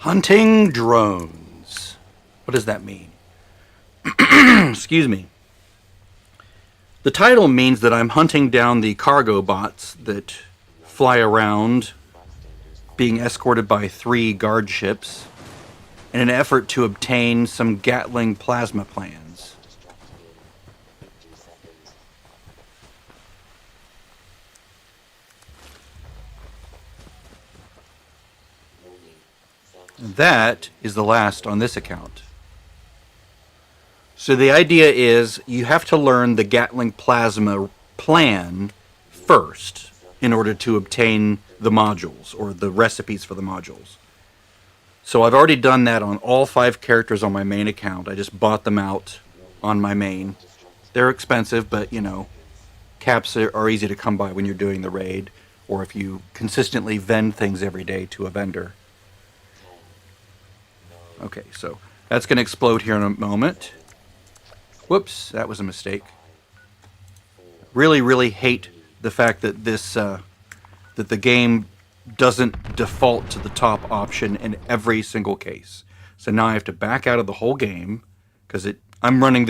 Hunting drones. What does that mean? Excuse me. The title means that I'm hunting down the cargo bots that fly around, being escorted by 3 guard ships, in an effort to obtain some Gatling plasma plans. That is the last on this account. So the idea is you have to learn the Gatling plasma plan first in order to obtain the modules or the recipes for the modules. So I've already done that on all 5 characters on my main account. I just bought them out on my main. They're expensive, but you know, caps are easy to come by when you're doing the raid, or if you consistently vend things every day to a vendor. Okay, so that's going to explode here in a moment. Whoops, that was a mistake. Really, really hate the fact that that the game doesn't default to the top option in every single case. So now I have to back out of the whole game because I'm running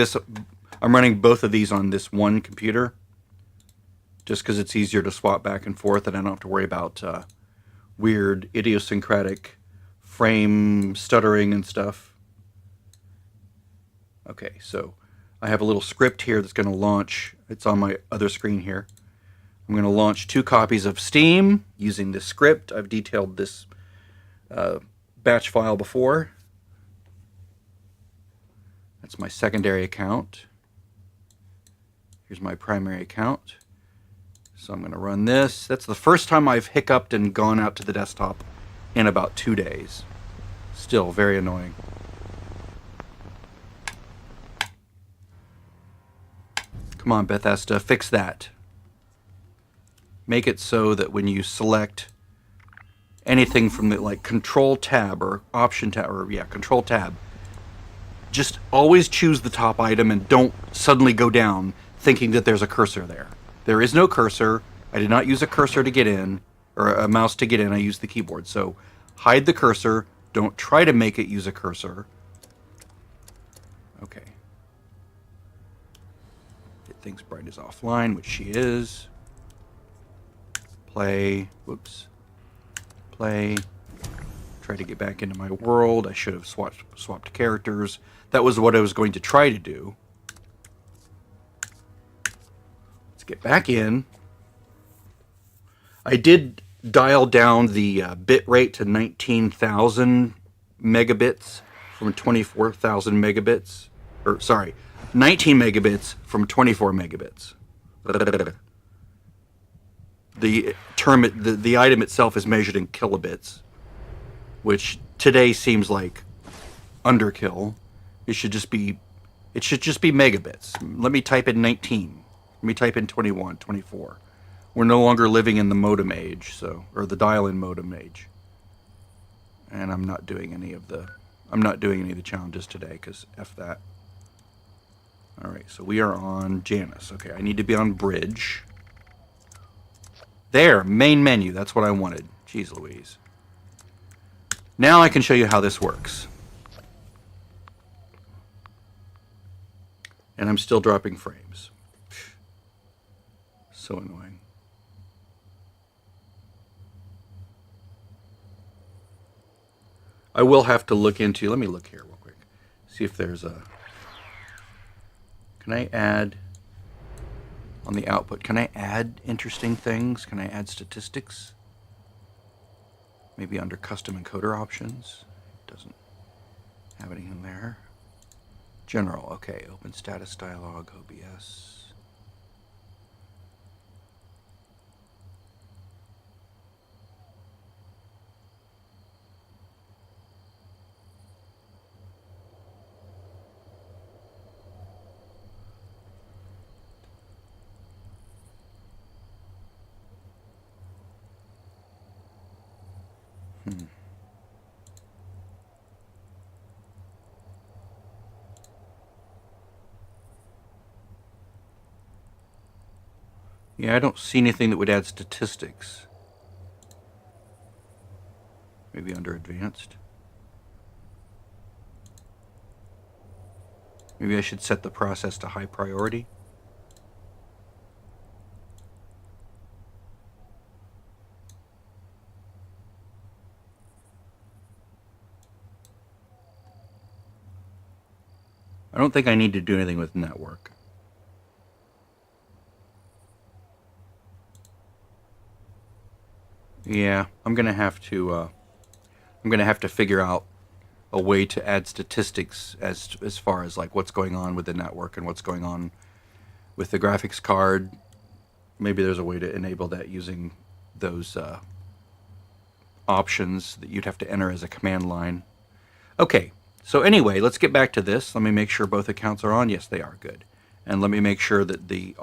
both of these on this one computer, just because it's easier to swap back and forth, and I don't have to worry about weird idiosyncratic frame stuttering and stuff. Okay, so I have a little script here that's going to launch. It's on my other screen here. I'm going to launch 2 copies of Steam using this script. I've detailed this batch file before. That's my secondary account. Here's my primary account. So I'm going to run this. That's the first time I've hiccuped and gone out to the desktop in about 2 days. Still very annoying. Come on, Bethesda, fix that. Make it so that when you select anything from the like Control Tab or Option Tab, or yeah, Control Tab, just always choose the top item and don't suddenly go down thinking that there's a cursor there. There is no cursor. I did not use a cursor to get in, or a mouse to get in. I used the keyboard. So hide the cursor. Don't try to make it use a cursor. Okay. It thinks Bright is offline, which she is. Play. Whoops. Play. Try to get back into my world. I should have swapped characters. That was what I was going to try to do. Let's get back in. I did dial down the bit rate to 19,000 megabits from 24,000 megabits. Or, sorry, 19 megabits from 24 megabits. The item itself is measured in kilobits, which today seems like underkill. It should just be megabits. Let me type in 19. Let me type in 21, 24. We're no longer living in the modem age, or the dial-in modem age. And I'm not doing any of the challenges today because F that. All right, so we are on Janus. Okay, I need to be on Bridge. There, main menu. That's what I wanted. Jeez Louise. Now I can show you how this works. And I'm still dropping frames. So annoying. I will have to look into, let me look here real quick. See if there's a, can I add, on the output, can I add interesting things? Can I add statistics? Maybe under custom encoder options. It doesn't have anything there. General, okay, open status dialog, OBS. Yeah, I don't see anything that would add statistics. Maybe under advanced. Maybe I should set the process to high priority. I don't think I need to do anything with network. Yeah, I'm gonna have to figure out a way to add statistics as far as like what's going on with the network and what's going on with the graphics card. Maybe there's a way to enable that using those options that you'd have to enter as a command line. Okay, so anyway, let's get back to this. Let me make sure both accounts are on. Yes, they are. Good. And let me make sure that the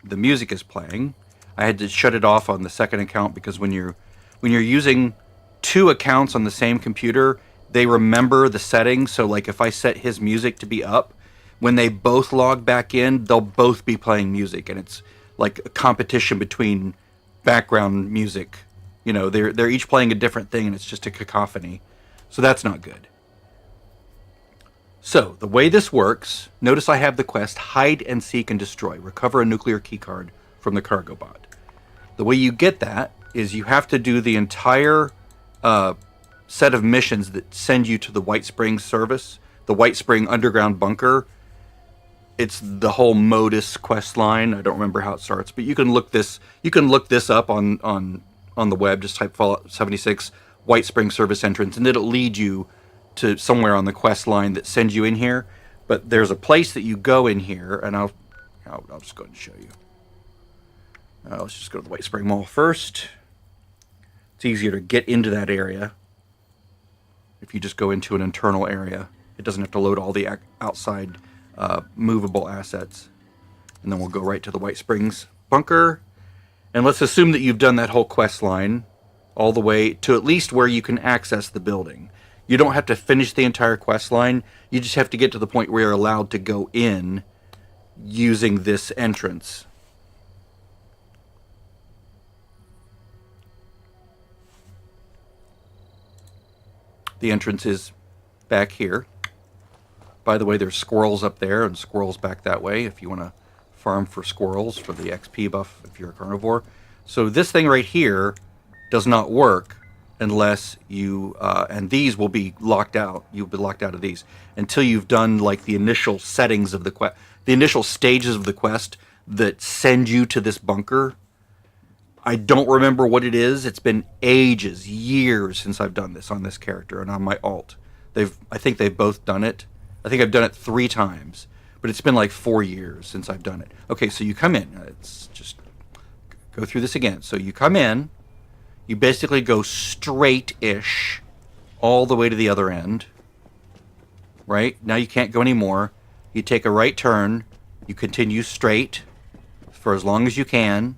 music is playing. I had to shut it off on the second account because when you're using two accounts on the same computer, they remember the settings. So like if I set his music to be up, when they both log back in, they'll both be playing music, and it's like a competition between background music. You know, they're each playing a different thing, and it's just a cacophony. So that's not good. So the way this works, notice I have the quest hide and seek and destroy. Recover a nuclear keycard from the cargo bot. The way you get that is you have to do the entire set of missions that send you to the White Springs service, the White Spring underground bunker. It's the whole Modus quest line. I don't remember how it starts, but you can look this up on the web. Just type Fallout 76 White Spring service entrance, and it'll lead you to somewhere on the quest line that sends you in here. But there's a place that you go in here, and I'll just go ahead and show you. Let's just go to the White Spring Mall first. It's easier to get into that area if you just go into an internal area. It doesn't have to load all the outside movable assets. And then we'll go right to the White Springs bunker. And let's assume that you've done that whole quest line all the way to at least where you can access the building. You don't have to finish the entire quest line. You just have to get to the point where you're allowed to go in using this entrance. The entrance is back here. By the way, there's squirrels up there and squirrels back that way if you want to farm for squirrels for the XP buff if you're a carnivore. So this thing right here does not work unless you, and these will be locked out. You'll be locked out of these until you've done like the initial settings of the quest, the initial stages of the quest that send you to this bunker. I don't remember what it is. It's been ages, years since I've done this on this character and on my alt. I think they've both done it. I think I've done it 3 times, but it's been like 4 years since I've done it. Okay, so you come in. Let's just go through this again. So you come in. You basically go straight-ish all the way to the other end. Right? Now you can't go anymore. You take a right turn. You continue straight for as long as you can.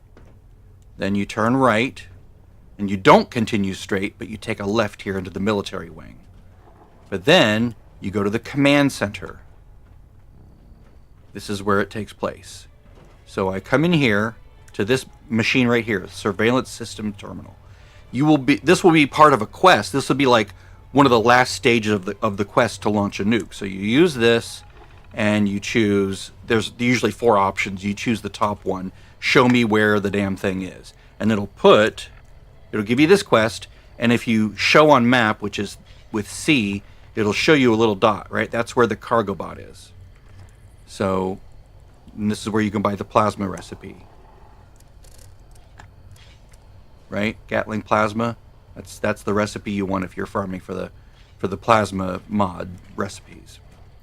Then you turn right. And you don't continue straight, but you take a left here into the military wing. But then you go to the command center. This is where it takes place. So I come in here to this machine right here, surveillance system terminal. This will be part of a quest. This will be like one of the last stages of the quest to launch a nuke. So you use this and you choose, there's usually 4 options. You choose the top one, show me where the damn thing is. And it'll give you this quest, and if you show on map, which is with C, it'll show you a little dot, right? That's where the cargo bot is. So, and this is where you can buy the plasma recipe. Right? Gatling plasma. That's the recipe you want if you're farming for the plasma mod recipes.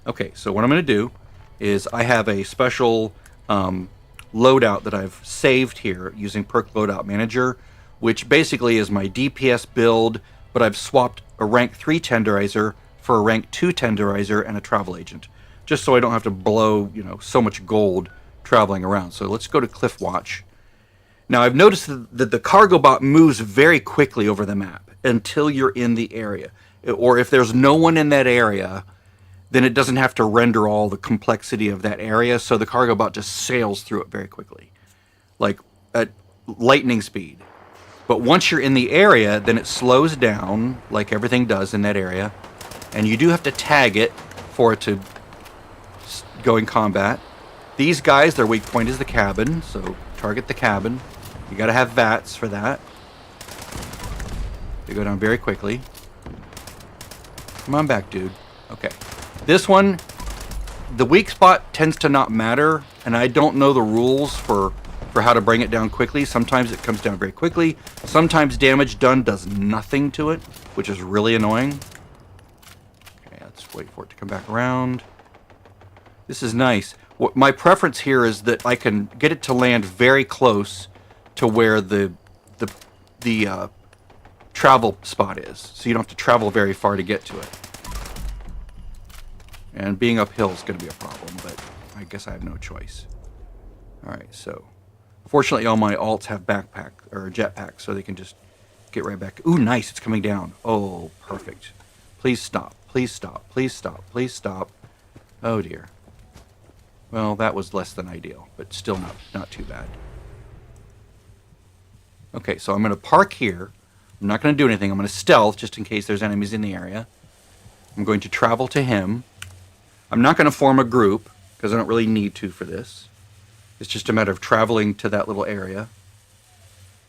Okay, so what I'm going to do is I have a special loadout that I've saved here using Perk Loadout Manager, which basically is my DPS build, but I've swapped a rank 3 tenderizer for a rank 2 tenderizer and a travel agent, just so I don't have to blow, so much gold traveling around. So let's go to Cliff Watch. Now I've noticed that the cargo bot moves very quickly over the map until you're in the area. Or if there's no one in that area, then it doesn't have to render all the complexity of that area, so the cargo bot just sails through it very quickly, like at lightning speed. But once you're in the area, then it slows down, like everything does in that area, and you do have to tag it for it to going combat. These guys, their weak point is the cabin, so target the cabin. You gotta have VATS for that. They go down very quickly. Come on back, dude. Okay. This one, the weak spot tends to not matter, and I don't know the rules for how to bring it down quickly. Sometimes it comes down very quickly. Sometimes damage done does nothing to it, which is really annoying. Okay, let's wait for it to come back around. This is nice. What my preference here is that I can get it to land very close to where the travel spot is, so you don't have to travel very far to get to it. And being uphill is going to be a problem, but I guess I have no choice. All right, so fortunately all my alts have backpack or jetpacks, so they can just get right back. Ooh, nice! It's coming down. Oh, perfect. Please stop. Please stop. Please stop. Please stop. Oh dear. Well, that was less than ideal, but still not too bad. Okay, so I'm going to park here. I'm not going to do anything. I'm going to stealth just in case there's enemies in the area. I'm going to travel to him. I'm not going to form a group because I don't really need to for this. It's just a matter of traveling to that little area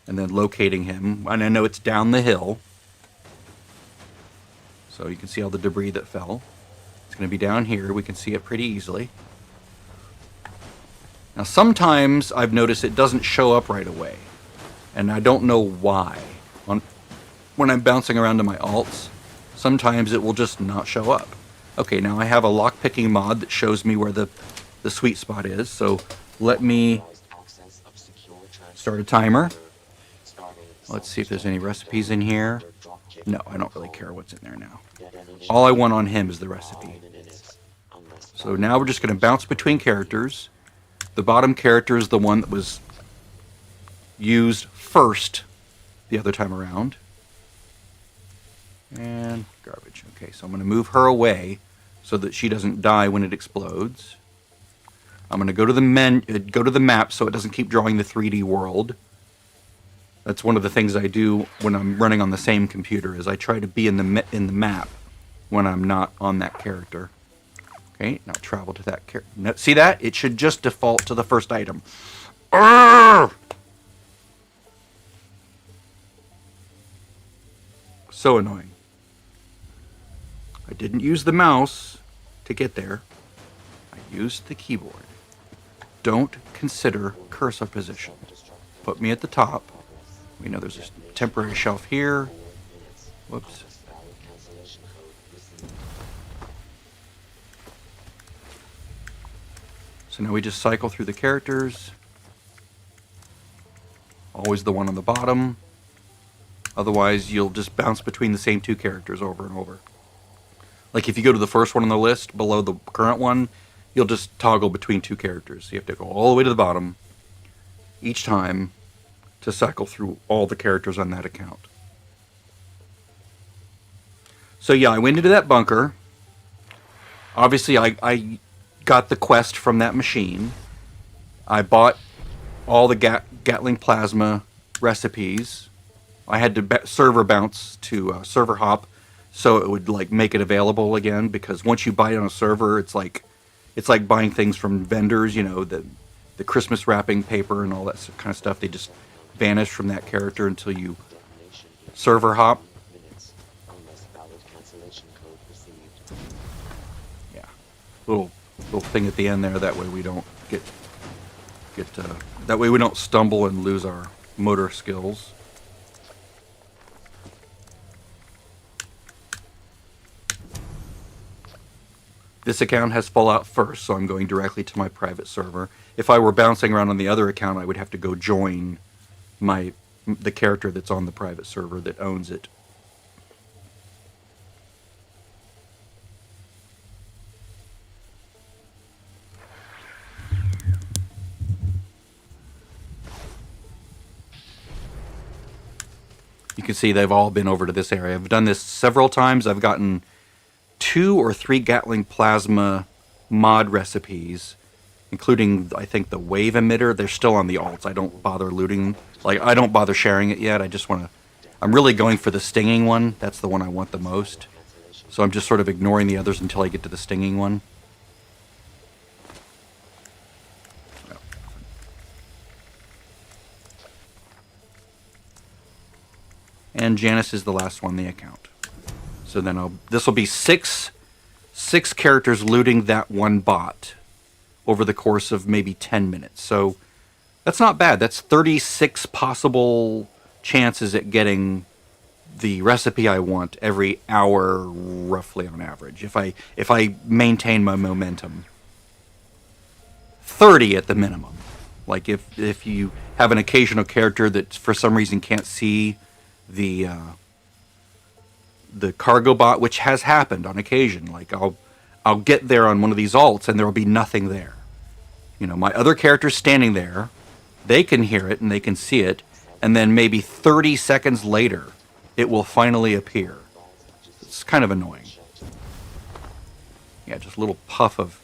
and then locating him. And I know it's down the hill, so you can see all the debris that fell. It's going to be down here. We can see it pretty easily. Now, sometimes I've noticed it doesn't show up right away, and I don't know why. When I'm bouncing around to my alts, sometimes it will just not show up. Okay, now I have a lockpicking mod that shows me where the sweet spot is, so let me start a timer. Let's see if there's any recipes in here. No, I don't really care what's in there now. All I want on him is the recipe. So now we're just going to bounce between characters. The bottom character is the one that was used first the other time around. And garbage. Okay, so I'm going to move her away so that she doesn't die when it explodes. I'm going to go to the map so it doesn't keep drawing the 3D world. That's one of the things I do when I'm running on the same computer, is I try to be in the map when I'm not on that character. Okay, now travel to that character. No, see that? It should just default to the first item. Arrgh! So annoying. I didn't use the mouse to get there. I used the keyboard. Don't consider cursor position. Put me at the top. We know there's a temporary shelf here. Whoops. So now we just cycle through the characters. Always the one on the bottom. Otherwise, you'll just bounce between the same two characters over and over. Like if you go to the first one on the list below the current one, you'll just toggle between two characters. You have to go all the way to the bottom each time to cycle through all the characters on that account. So yeah, I went into that bunker. Obviously, I got the quest from that machine. I bought all the Gatling Plasma recipes. I had to server bounce to server hop so it would like make it available again, because once you buy it on a server, it's like buying things from vendors, you know, the Christmas wrapping paper and all that kind of stuff. They just vanish from that character until you server hop. Yeah, little thing at the end there. That way we don't get that way we don't stumble and lose our motor skills. This account has Fallout first, so I'm going directly to my private server. If I were bouncing around on the other account, I would have to go join the character that's on the private server that owns it. You can see they've all been over to this area. I've done this several times. I've gotten 2 or 3 Gatling Plasma mod recipes, including, I think, the wave emitter. They're still on the alts. I don't bother looting. Like, I don't bother sharing it yet. I just want to... I'm really going for the stinging one. That's the one I want the most. So I'm just sort of ignoring the others until I get to the stinging one. And Janice is the last one in the account. So then this will be six characters looting that one bot over the course of maybe 10 minutes. So that's not bad. That's 36 possible chances at getting the recipe I want every hour, roughly on average, if I maintain my momentum. 30 at the minimum. Like if you have an occasional character that for some reason can't see the cargo bot, which has happened on occasion. Like I'll get there on one of these alts and there will be nothing there. You know, my other character's standing there, they can hear it and they can see it, and then maybe 30 seconds later it will finally appear. It's kind of annoying. Yeah, just a little puff of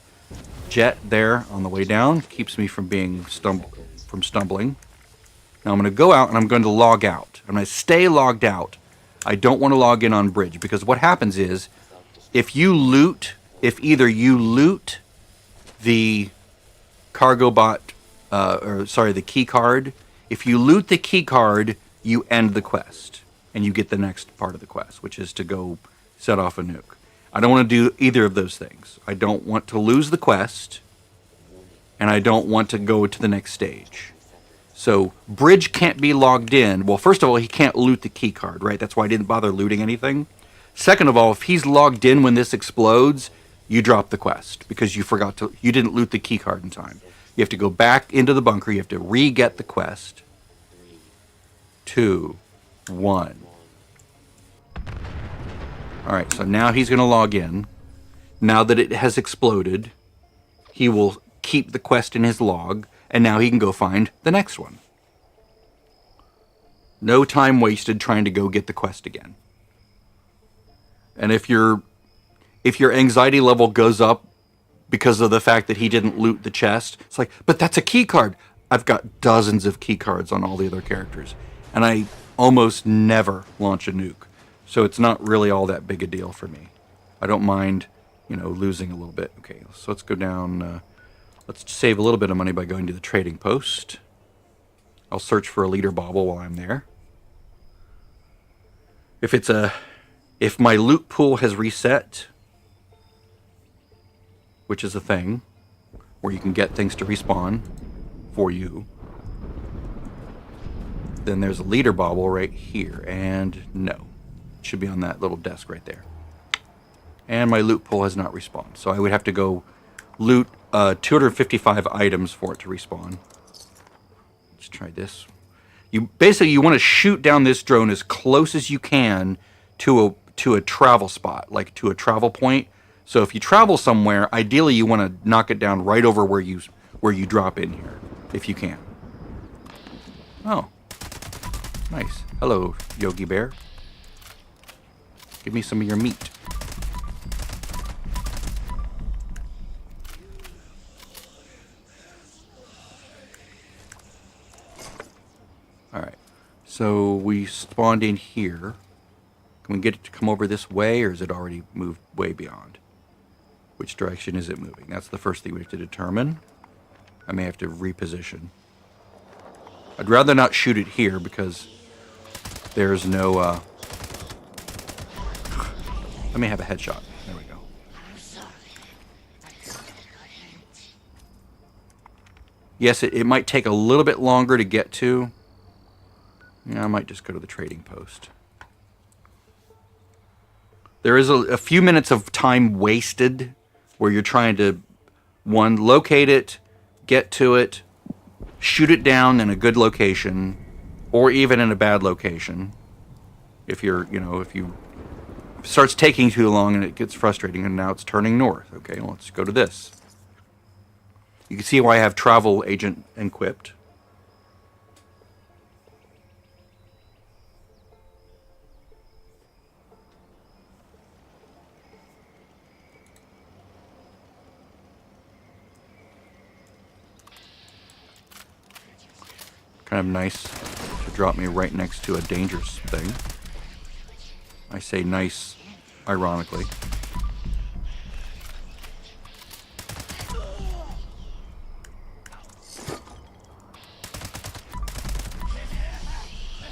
jet there on the way down keeps me from being stumbling. Now I'm going to go out and I'm going to log out. I'm going to stay logged out. I don't want to log in on bridge, because what happens is if either you loot the cargo bot, the key card, if you loot the key card, you end the quest and you get the next part of the quest, which is to go set off a nuke. I don't want to do either of those things. I don't want to lose the quest, and I don't want to go to the next stage. So Bridge can't be logged in. Well, first of all, he can't loot the key card, right? That's why I didn't bother looting anything. Second of all, if he's logged in when this explodes, you drop the quest because you didn't loot the key card in time. You have to go back into the bunker. You have to re-get the quest. 2, 1. All right, so now he's going to log in. Now that it has exploded, he will keep the quest in his log, and now he can go find the next one. No time wasted trying to go get the quest again. And if your anxiety level goes up because of the fact that he didn't loot the chest, it's like, but that's a key card. I've got dozens of key cards on all the other characters, and I almost never launch a nuke. So it's not really all that big a deal for me. I don't mind, losing a little bit. Okay, so let's go down. Let's save a little bit of money by going to the trading post. I'll search for a leader bauble while I'm there. If my loot pool has reset, which is a thing where you can get things to respawn for you, then there's a leader bauble right here, and no. It should be on that little desk right there. And my loot pool has not respawned, so I would have to go loot 255 items for it to respawn. Let's try this. You want to shoot down this drone as close as you can to a travel spot, like to a travel point. So if you travel somewhere, ideally you want to knock it down right over where you drop in here, if you can. Oh, nice. Hello, Yogi Bear. Give me some of your meat. Alright, so we spawned in here. Can we get it to come over this way, or is it already moved way beyond? Which direction is it moving? That's the first thing we have to determine. I may have to reposition. I'd rather not shoot it here because there's no... Let me have a headshot. There we go. Yes, it might take a little bit longer to get to. Yeah, I might just go to the trading post. There is a few minutes of time wasted where you're trying to, one, locate it, get to it, shoot it down in a good location, or even in a bad location. If it starts taking too long and it gets frustrating, and now it's turning north. Okay, well, let's go to this. You can see why I have travel agent equipped. Kind of nice to drop me right next to a dangerous thing. I say nice, ironically.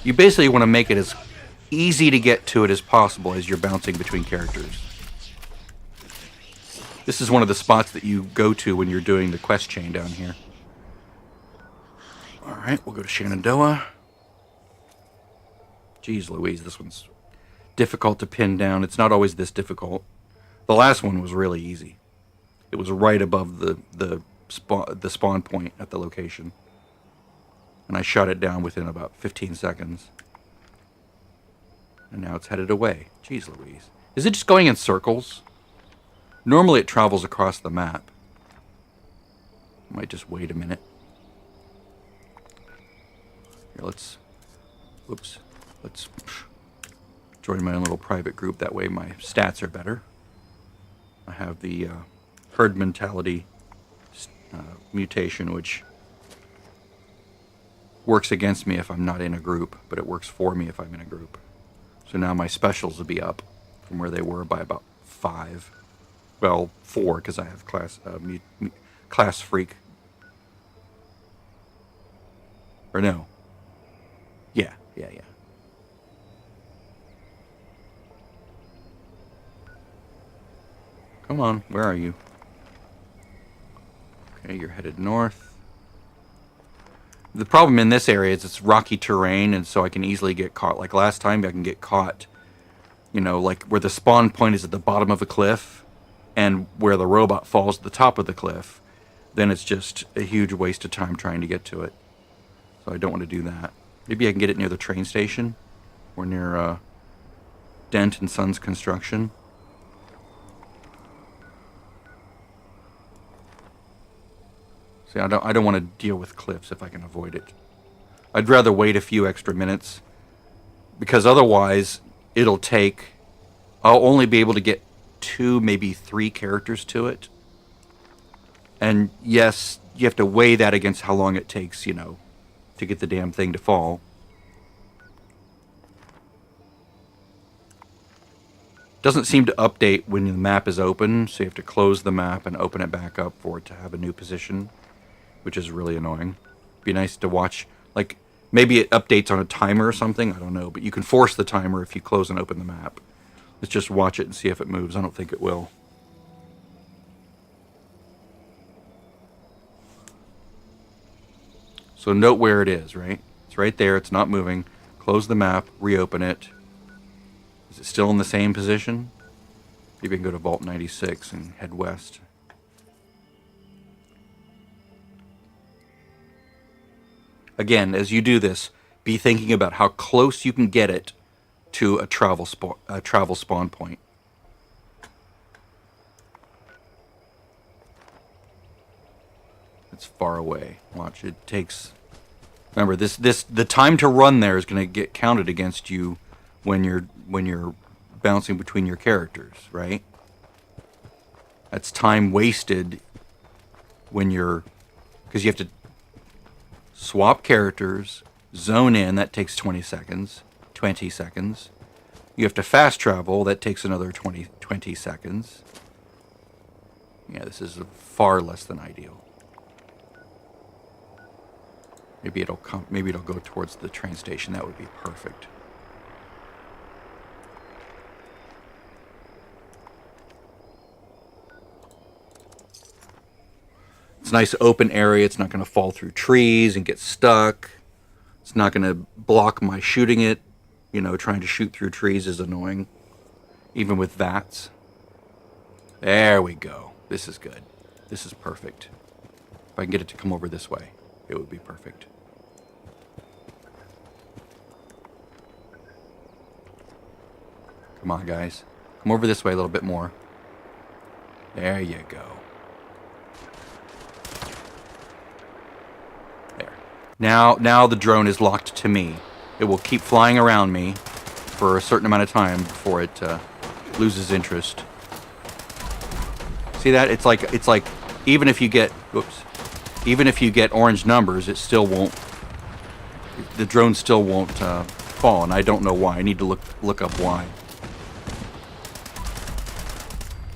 You basically want to make it as easy to get to it as possible as you're bouncing between characters. This is one of the spots that you go to when you're doing the quest chain down here. Alright, we'll go to Shenandoah. Jeez Louise, this one's difficult to pin down. It's not always this difficult. The last one was really easy. It was right above the spawn point at the location. And I shot it down within about 15 seconds. And now it's headed away. Jeez Louise. Is it just going in circles? Normally it travels across the map. Might just wait a minute. Here, let's join my own little private group. That way my stats are better. I have the herd mentality mutation, which works against me if I'm not in a group, but it works for me if I'm in a group. So now my specials will be up from where they were by about 5. Well, 4, because I have class freak. Or no. Yeah. Come on, where are you? Okay, you're headed north. The problem in this area is it's rocky terrain, and so I can easily get caught. Like last time, I can get caught, you know, like where the spawn point is at the bottom of a cliff, and where the robot falls at the top of the cliff. Then it's just a huge waste of time trying to get to it. So I don't want to do that. Maybe I can get it near the train station, or near Dent and Sons Construction. See, I don't want to deal with cliffs if I can avoid it. I'd rather wait a few extra minutes, because otherwise I'll only be able to get 2, maybe 3 characters to it. And yes, you have to weigh that against how long it takes, you know, to get the damn thing to fall. Doesn't seem to update when the map is open, so you have to close the map and open it back up for it to have a new position, which is really annoying. Be nice to watch, like, maybe it updates on a timer or something, I don't know, but you can force the timer if you close and open the map. Let's just watch it and see if it moves. I don't think it will. So note where it is, right? It's right there, it's not moving. Close the map, reopen it. Is it still in the same position? Maybe I can go to Vault 96 and head west. Again, as you do this, be thinking about how close you can get it to a travel spawn point. It's far away. Watch, it takes. Remember, the time to run there is going to get counted against you when you're bouncing between your characters, right? That's time wasted when because you have to swap characters, zone in, that takes 20 seconds. You have to fast travel, that takes another 20 seconds. Yeah, this is far less than ideal. Maybe it'll go towards the train station. That would be perfect. It's a nice open area. It's not going to fall through trees and get stuck. It's not going to block my shooting it. You know, trying to shoot through trees is annoying, even with VATS. There we go. This is good. This is perfect. If I can get it to come over this way, it would be perfect. Come on, guys. Come over this way a little bit more. There you go. There. Now the drone is locked to me. It will keep flying around me for a certain amount of time before it loses interest. See that? It's like even if you get orange numbers, it still won't. The drone still won't fall, and I don't know why. I need to look up why.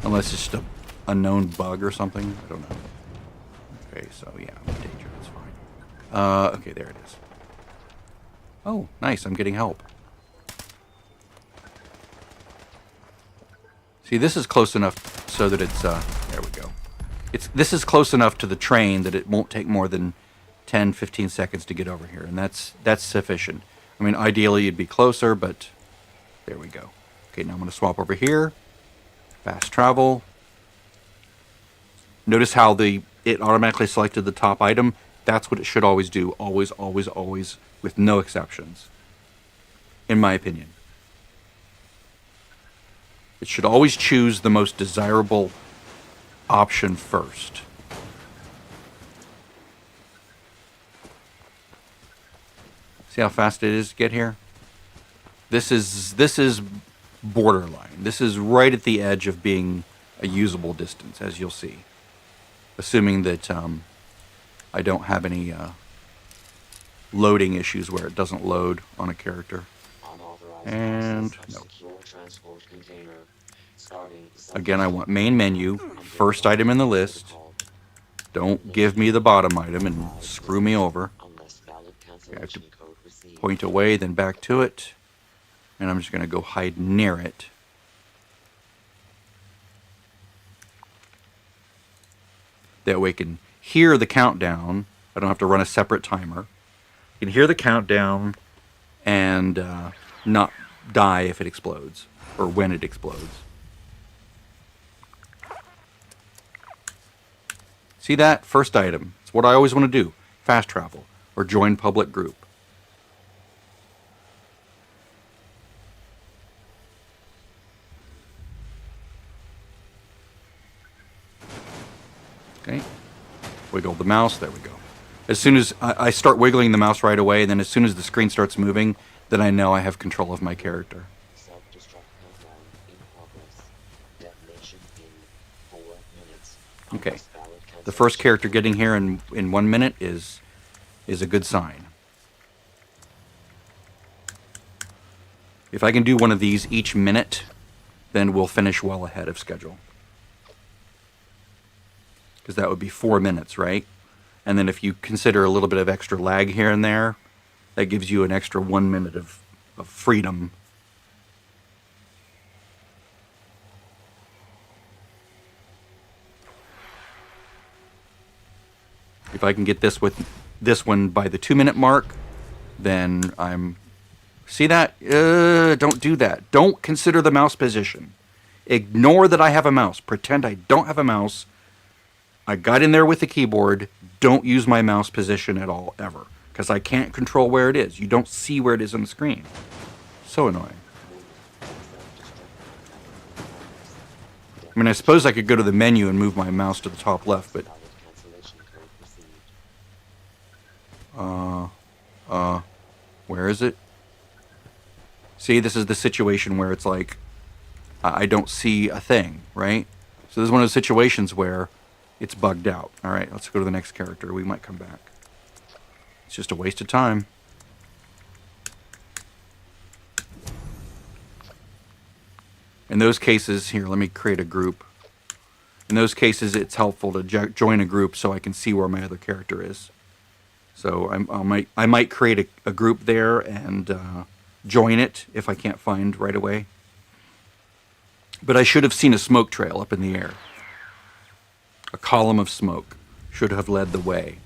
Unless it's just a unknown bug or something. I don't know. Okay, so yeah, I'm in danger. That's fine. Okay, there it is. Oh, nice. I'm getting help. See, this is close enough so that it's, there we go. This is close enough to the train that it won't take more than 10, 15 seconds to get over here, and that's sufficient. I mean, ideally you'd be closer, but there we go. Okay, now I'm going to swap over here. Fast travel. Notice how it automatically selected the top item. That's what it should always do. Always, always, always, with no exceptions. In my opinion. It should always choose the most desirable option first. See how fast it is to get here? This is borderline. This is right at the edge of being a usable distance, as you'll see. Assuming that I don't have any loading issues where it doesn't load on a character. And no. Again, I want main menu, first item in the list. Don't give me the bottom item and screw me over. Okay, I have to point away, then back to it. And I'm just going to go hide near it. That way I can hear the countdown. I don't have to run a separate timer. You can hear the countdown and not die if it explodes, or when it explodes. See that? First item. It's what I always want to do. Fast travel, or join public group. Okay. Wiggle the mouse. There we go. As soon as I start wiggling the mouse right away, and then as soon as the screen starts moving, then I know I have control of my character. Okay. The first character getting here in 1 minute is a good sign. If I can do one of these each minute, then we'll finish well ahead of schedule. Because that would be 4 minutes, right? And then if you consider a little bit of extra lag here and there, that gives you an extra 1 minute of freedom. If I can get this with this one by the 2 minute mark, then I'm... See that? Don't do that. Don't consider the mouse position. Ignore that I have a mouse. Pretend I don't have a mouse. I got in there with the keyboard. Don't use my mouse position at all, ever. Because I can't control where it is. You don't see where it is on the screen. So annoying. I mean, I suppose I could go to the menu and move my mouse to the top left, but... where is it? See, this is the situation where it's like, I don't see a thing, right? So this is one of those situations where it's bugged out. All right, let's go to the next character. We might come back. It's just a waste of time. In those cases, here, let me create a group. In those cases, it's helpful to join a group so I can see where my other character is. So I might create a group there and join it if I can't find right away. But I should have seen a smoke trail up in the air. A column of smoke should have led the way.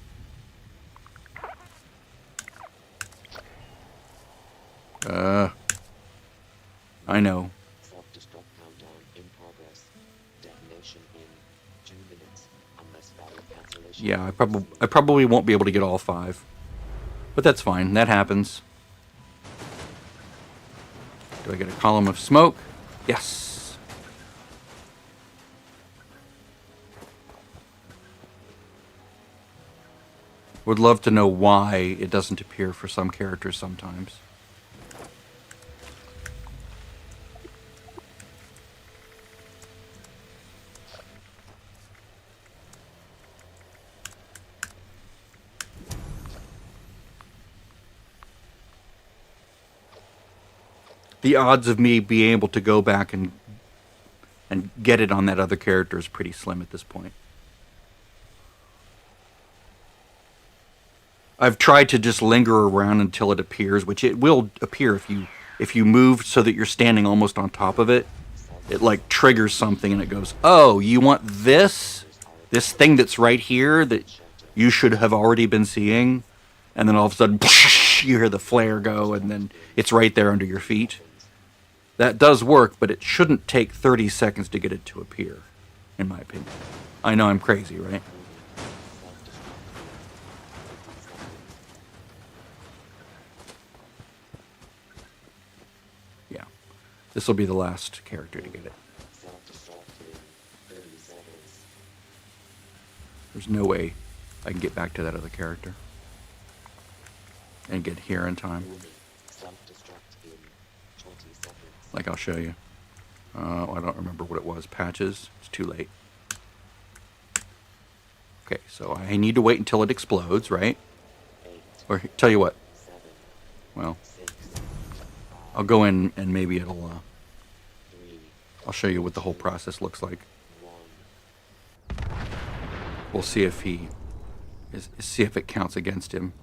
I know. Yeah, I probably won't be able to get all 5. But that's fine. That happens. Do I get a column of smoke? Yes. Would love to know why it doesn't appear for some characters sometimes. The odds of me being able to go back and get it on that other character is pretty slim at this point. I've tried to just linger around until it appears, which it will appear if you move so that you're standing almost on top of it. it like triggers something and it goes, oh, you want this thing that's right here that you should have already been seeing, and then all of a sudden you hear the flare go and then it's right there under your feet. That does work, but it shouldn't take 30 seconds to get it to appear, in my opinion. I know I'm crazy, right? Yeah. This will be the last character to get it. There's no way I can get back to that other character and get here in time. Like I'll show you. I don't remember what it was. Patches. It's too late. Okay, so I need to wait until it explodes, right? Or tell you what. Well, I'll go in and maybe it'll. I'll show you what the whole process looks like. We'll see if see if it counts against him.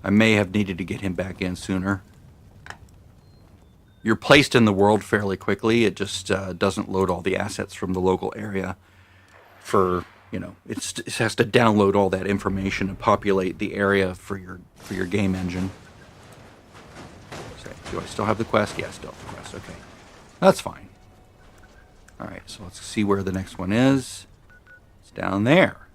I may have needed to get him back in sooner. You're placed in the world fairly quickly. It just doesn't load all the assets from the local area. For it has to download all that information and populate the area for your game engine. So, do I still have the quest? Yeah, I still have the quest. Okay, that's fine. All right, so let's see where the next one is. It's down there.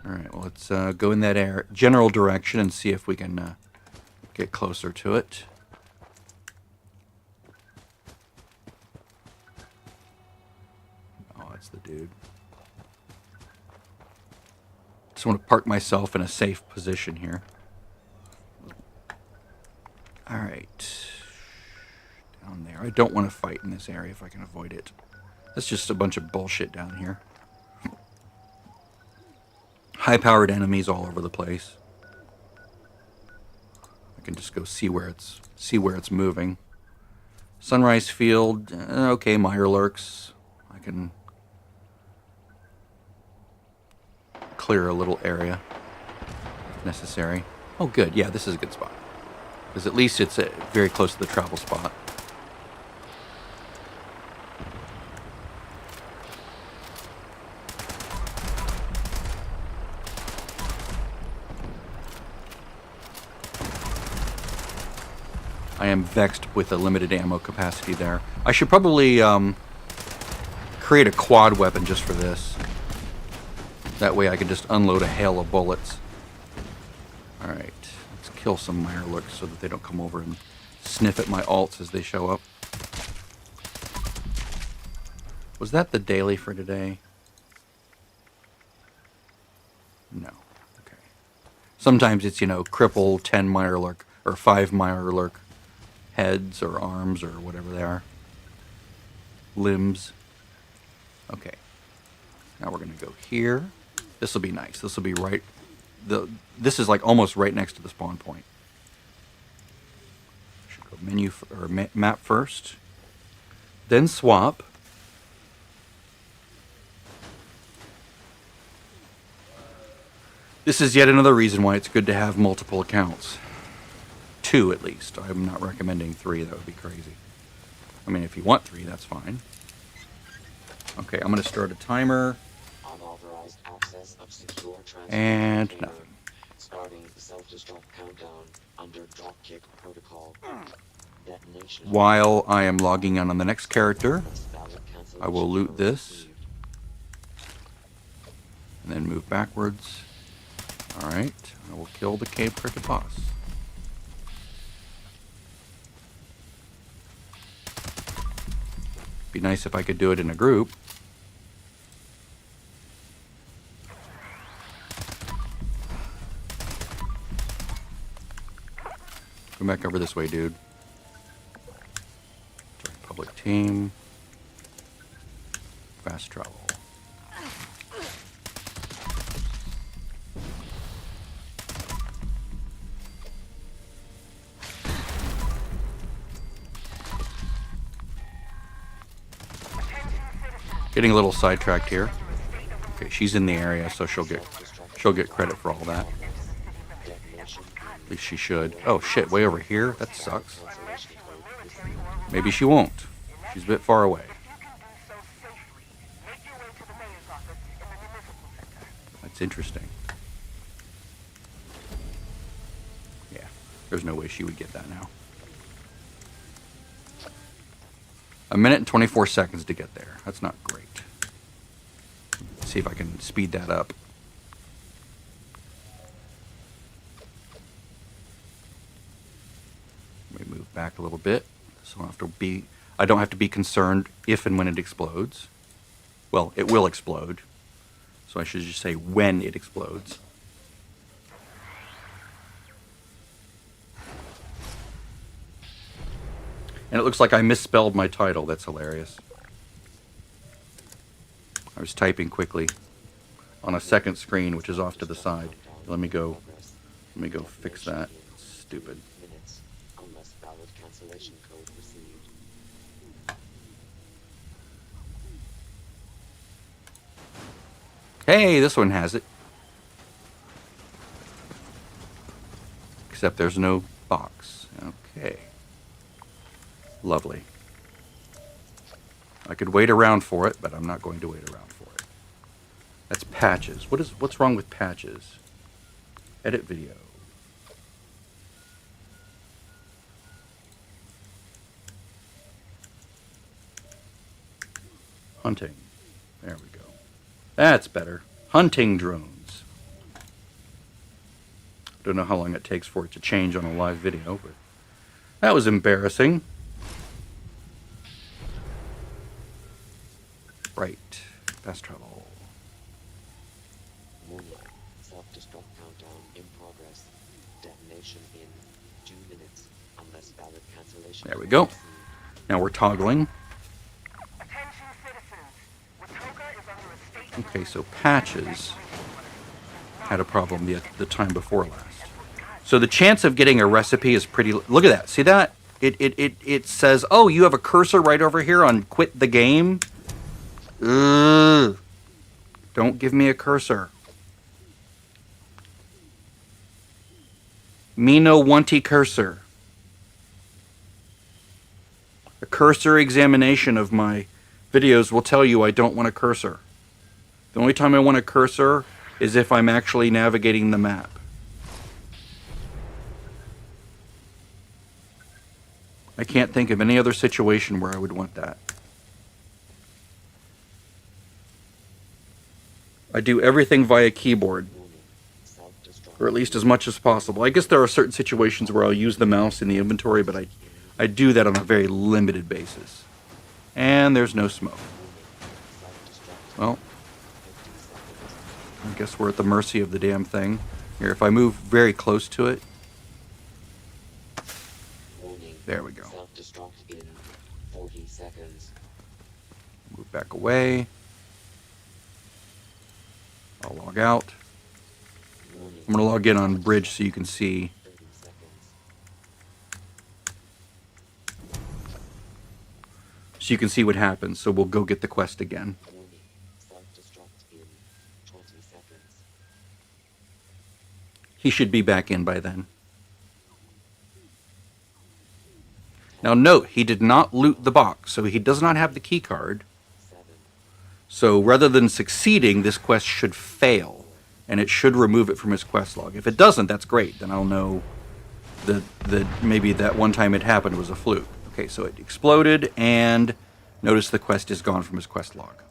All right, well, let's go in that general direction and see if we can get closer to it. Oh, that's the dude. Just want to park myself in a safe position here. All right. Down there. I don't want to fight in this area if I can avoid it. That's just a bunch of bullshit down here. High-powered enemies all over the place. I can just go see where it's moving. Sunrise Field, okay, Mirelurks. I can clear a little area if necessary. Oh, good. Yeah, this is a good spot. Because at least it's very close to the travel spot. I am vexed with a limited ammo capacity there. I should probably create a quad weapon just for this. That way I can just unload a hail of bullets. Alright, let's kill some Mirelurks so that they don't come over and sniff at my alts as they show up. Was that the daily for today? No. Okay. Sometimes it's, cripple 10 Mirelurk or 5 Mirelurk heads or arms or whatever they are. Limbs. Okay. Now we're going to go here. This will be nice. This will be right... This is like almost right next to the spawn point. Should go menu or map first. Then swap. This is yet another reason why it's good to have multiple accounts. 2 at least. I'm not recommending 3. That would be crazy. I mean, if you want 3, that's fine. Okay, I'm going to start a timer. Unauthorized access of secure And container. nothing. Starting self-destruct countdown under dropkick protocol. Detonation. While I am logging on the next character, I will loot this. And then move backwards. Alright, I will kill the Cave Cricket boss. Be nice if I could do it in a group. Come back over this way, dude. Public team. Fast travel. Getting a little sidetracked here. Okay, she's in the area, so she'll get credit for all that. At least she should. Oh shit, way over here? That sucks. Maybe she won't. She's a bit far away. That's interesting. Yeah, there's no way she would get that now. 1 minute and 24 seconds to get there. That's not great. Let's see if I can speed that up. Let me move back a little bit, so I don't have to be concerned if and when it explodes. Well, it will explode. So I should just say when it explodes. And it looks like I misspelled my title. That's hilarious. I was typing quickly on a second screen, which is off to the side. Let me go fix that. Stupid. Minutes, unless valid cancellation code received. Hey, this one has it. Except there's no box. Okay. Lovely. I could wait around for it, but I'm not going to wait around for it. That's patches. What's wrong with patches? Edit video. Hunting. There we go. That's better. Hunting drones. Don't know how long it takes for it to change on a live video, but that was embarrassing. Right. Fast travel. Warning. Self-destruct countdown in progress. Detonation in 2 minutes, unless valid cancellation There we code go. received. Now we're toggling. Attention citizens. Watoga is under a state Okay, so Patches had a problem the time before last. So the chance of getting a recipe is pretty... Look at that. See that? It says, oh, you have a cursor right over here on quit the game. Ugh. Don't give me a cursor. Me no wanty cursor. A cursor examination of my videos will tell you I don't want a cursor. The only time I want a cursor is if I'm actually navigating the map. I can't think of any other situation where I would want that. I do everything via keyboard, Warning. Self-destruct. or at least as much as possible. I guess there are certain situations where I'll use the mouse in the inventory, but I do that on a very limited basis. And there's no smoke. Self-destruct. Well, 50 seconds. I guess we're at the mercy of the damn thing. Here, if I move very close to it, Warning. there we go. Self-destruct in 40 seconds. Move back away. I'll log out. Warning. I'm going to log in on Bridge so you can see. 30 seconds. So you can see what happens. So we'll go get the quest again. Warning. Self-destruct in 20 seconds. He should be back in by then. Now note, he did not loot the box, so he does not have the key card. 7. So rather than succeeding, this quest should fail, and it should remove it from his quest log. If it doesn't, that's great. Then I'll know that maybe that one time it happened was a fluke. Okay, so it exploded, and notice the quest is gone from his quest log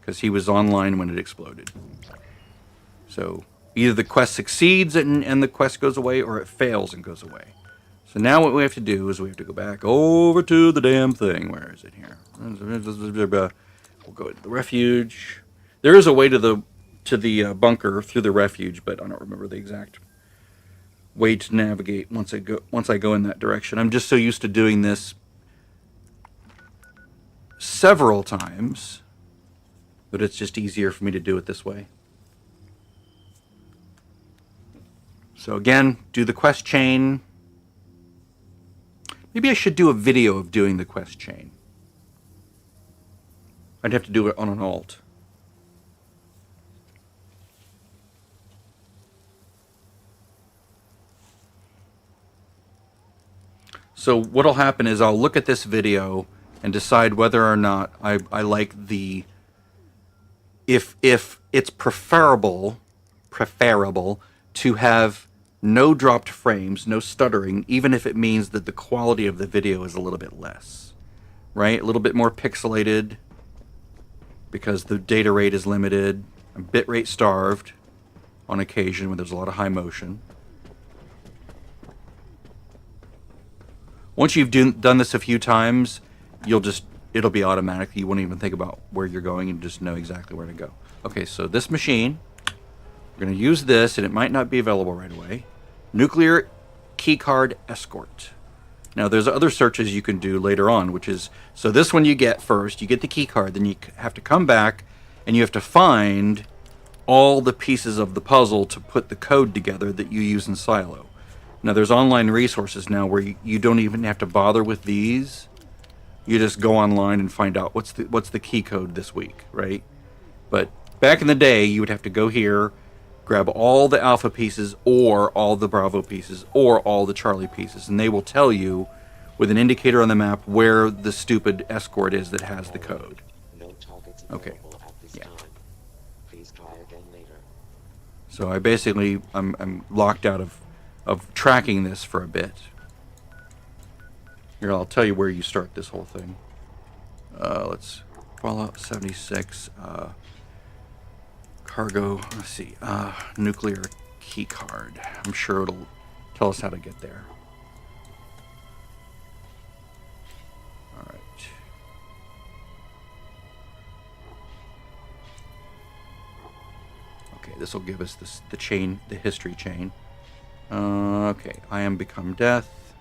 because he was online when it exploded. So either the quest succeeds and the quest goes away, or it fails and goes away. So now what we have to do is we have to go back over to the damn thing. Where is it here? We'll go into the refuge. There is a way to the bunker through the refuge, but I don't remember the exact way to navigate once I go in that direction. I'm just so used to doing this several times that it's just easier for me to do it this way. So again, do the quest chain. Maybe I should do a video of doing the quest chain. I'd have to do it on an alt. So what'll happen is I'll look at this video and decide whether or not I like the... If it's preferable to have no dropped frames, no stuttering, even if it means that the quality of the video is a little bit less, right? A little bit more pixelated because the data rate is limited, bit rate starved on occasion when there's a lot of high motion. Once you've done this a few times, it'll be automatic. You won't even think about where you're going and just know exactly where to go. Okay, so this machine, we're going to use this, and it might not be available right away. Nuclear Keycard Escort. Now, there's other searches you can do later on, which is, so this one you get first, you get the key card, then you have to come back, and you have to find all the pieces of the puzzle to put the code together that you use in Silo. Now, there's online resources now where you don't even have to bother with these. You just go online and find out what's the key code this week, right? But back in the day, you would have to go here, grab all the Alpha pieces or all the Bravo pieces or all the Charlie pieces, and they will tell you with an indicator on the map where the stupid escort is that has the code. No targets Okay. available at this time. Please try again later. So I basically, I'm locked out of tracking this for a bit. Here, I'll tell you where you start this whole thing. Let's Fallout 76, cargo, let's see, nuclear key card. I'm sure it'll tell us how to get there. All right. Okay, this will give us the history chain. Okay, I am become death.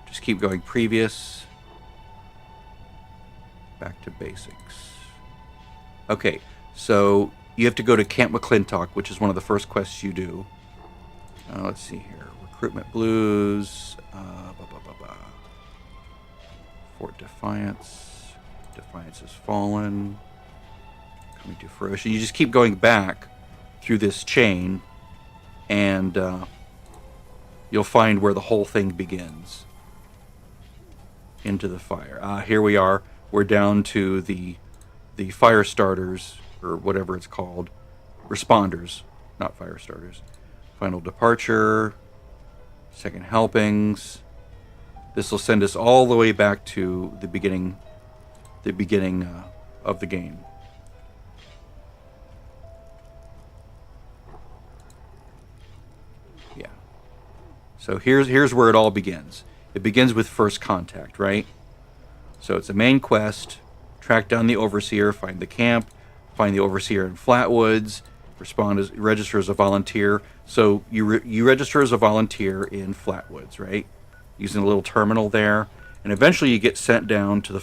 Just keep going previous. Back to basics. Okay, so you have to go to Camp McClintock, which is one of the first quests you do. Let's see here. Recruitment Blues. Fort Defiance. Defiance has fallen. Coming to fruition. You just keep going back through this chain, and you'll find where the whole thing begins. Into the fire. Here we are. We're down to the fire starters, or whatever it's called. Responders, not fire starters. Final departure. Second helpings. This will send us all the way back to the beginning of the game. Yeah. So here's where it all begins. It begins with first contact, right? So it's a main quest. Track down the Overseer, find the camp, find the Overseer in Flatwoods, register as a volunteer. So you register as a volunteer in Flatwoods, right? Using a little terminal there. And eventually you get sent down to the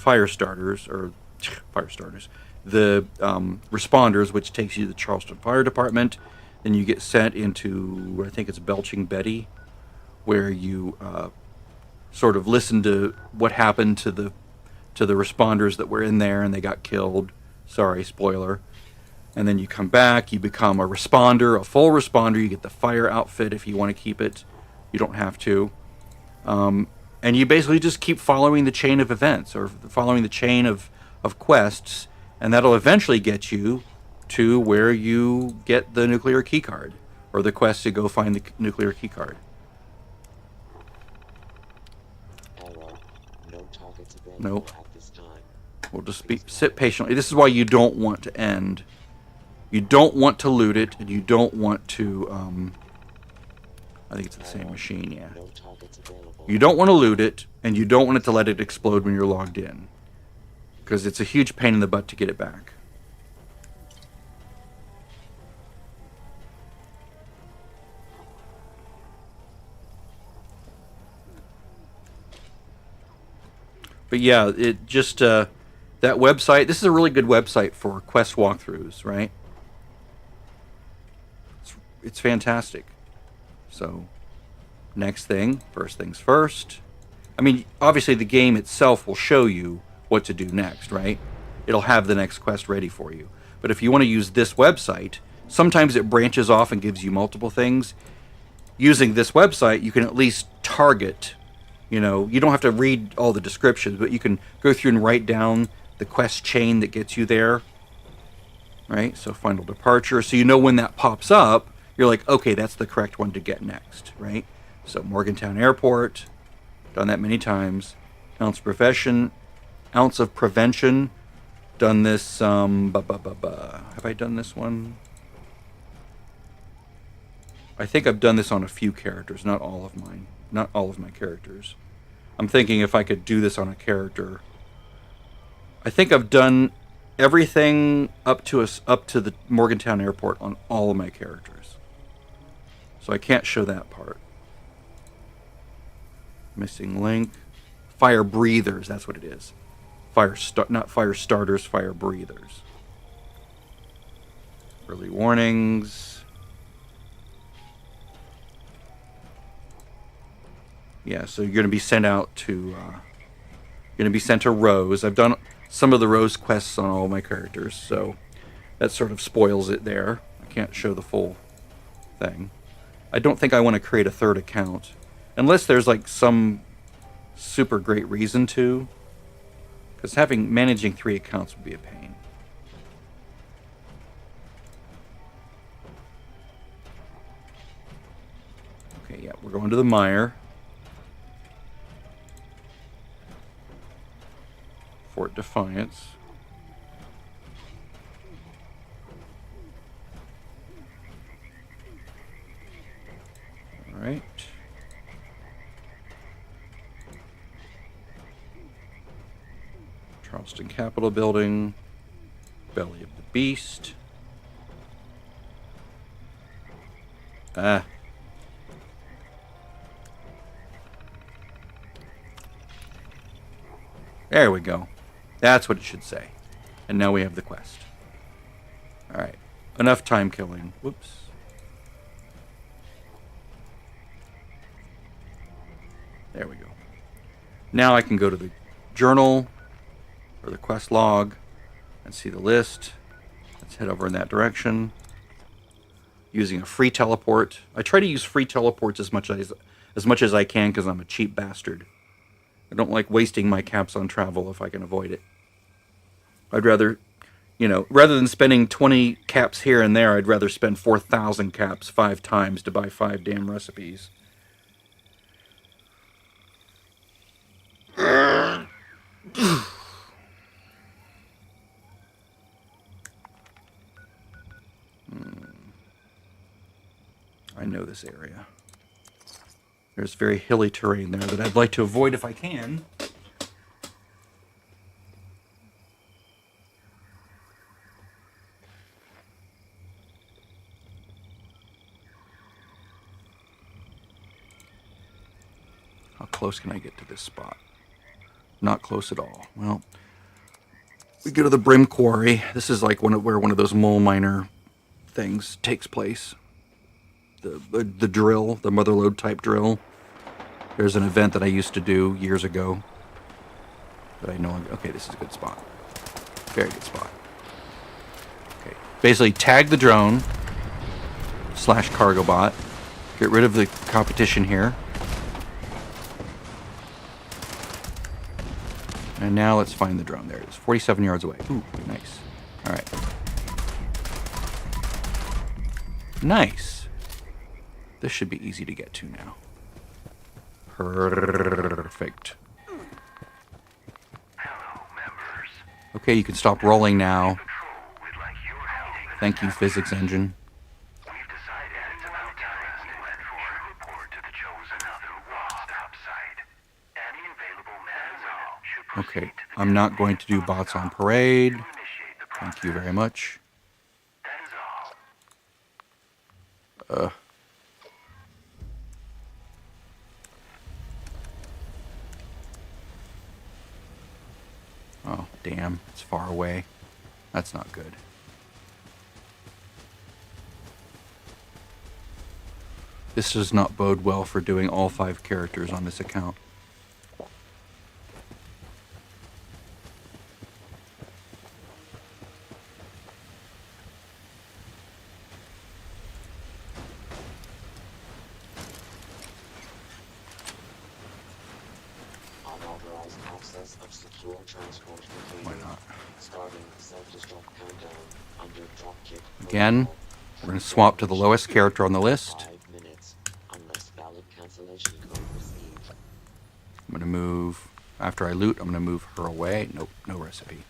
the responders, which takes you to the Charleston Fire Department. Then you get sent into, I think it's Belching Betty, where you sort of listen to what happened to the responders that were in there and they got killed. Sorry, spoiler. And then you come back, you become a responder, a full responder. You get the fire outfit if you want to keep it. You don't have to. And you basically just keep following the chain of events, or following the chain of quests, and that'll eventually get you to where you get the nuclear key card, or the quest to go find the nuclear key card. Error. No targets available Nope. at this time. We'll just sit patiently. This is why you don't want to end. You don't want to loot it, and you don't want to, I think it's the same machine, yeah. No targets available. You don't want to loot it, and you don't want it to let it explode when you're logged in, because it's a huge pain in the butt to get it back. But yeah, it just, that website, this is a really good website for quest walkthroughs, right? It's fantastic. So, next thing, first things first. I mean, obviously the game itself will show you what to do next, right? It'll have the next quest ready for you. But if you want to use this website, sometimes it branches off and gives you multiple things. Using this website, you can at least target You know, you don't have to read all the descriptions, but you can go through and write down the quest chain that gets you there. Right? So final departure. So you know when that pops up, you're like, okay, that's the correct one to get next, right? So Morgantown Airport, done that many times. Ounce of prevention, done this. Have I done this one? I think I've done this on a few characters, not all of mine, not all of my characters. I'm thinking if I could do this on a character. I think I've done everything up to the Morgantown Airport on all of my characters. So I can't show that part. Missing link. Fire breathers, that's what it is. Not fire starters, fire breathers. Early warnings. Yeah, so you're going to be sent out to Rose. I've done some of the Rose quests on all my characters, so that sort of spoils it there. I can't show the full thing. I don't think I want to create a third account, unless there's like some super great reason to, because managing 3 accounts would be a pain. Okay, yeah, we're going to the mire. Fort Defiance. All right. Charleston Capitol Building. Belly of the Beast. Ah. There we go. That's what it should say. And now we have the quest. Alright. Enough time killing. Whoops. There we go. Now I can go to the journal or the quest log and see the list. Let's head over in that direction. Using a free teleport. I try to use free teleports as much as I can because I'm a cheap bastard. I don't like wasting my caps on travel if I can avoid it. I'd rather, rather than spending 20 caps here and there, I'd rather spend 4,000 caps 5 times to buy 5 damn recipes. I know this area. There's very hilly terrain there that I'd like to avoid if I can. How close can I get to this spot? Not close at all. Well, we go to the Brim Quarry. This is like where one of those mole miner things takes place. The drill, the motherlode type drill. There's an event that I used to do years ago that I know. Okay, this is a good spot. Very good spot. Okay, basically tag the drone / cargo bot. Get rid of the competition here. And now let's find the drone. There it is, 47 yards away. Ooh, nice. All right. Nice. This should be easy to get to now. Perfect. Hello, members. Okay, you can stop rolling now. Patrol would like your help. Thank you, physics engine. We've decided it's about time we went for a report to the chosen other stop site. Any available men should proceed Okay, to the I'm not going to do bots on parade. initiate the process. Thank you very much. That is all. Oh, damn. It's far away. That's not good. This does not bode well for doing all 5 characters on this account. Authorize access of secure transport Why container. not? Starting self-destruct countdown under dropkick Again, protocol. we're going to swap to the lowest character on the list. 5 minutes, unless valid cancellation code received. I'm going to move, after I loot, I'm going to move her away. Nope, no recipe.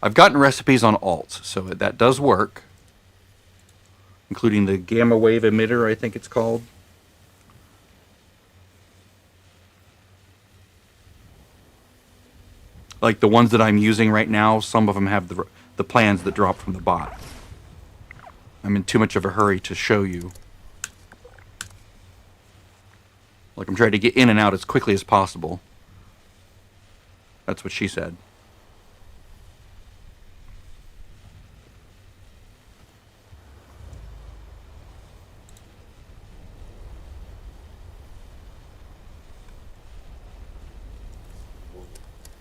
I've gotten recipes on alts, so that does work. Including the gamma wave emitter, I think it's called. Like the ones that I'm using right now, some of them have the plans that drop from the bot. I'm in too much of a hurry to show you. Like I'm trying to get in and out as quickly as possible. That's what she said.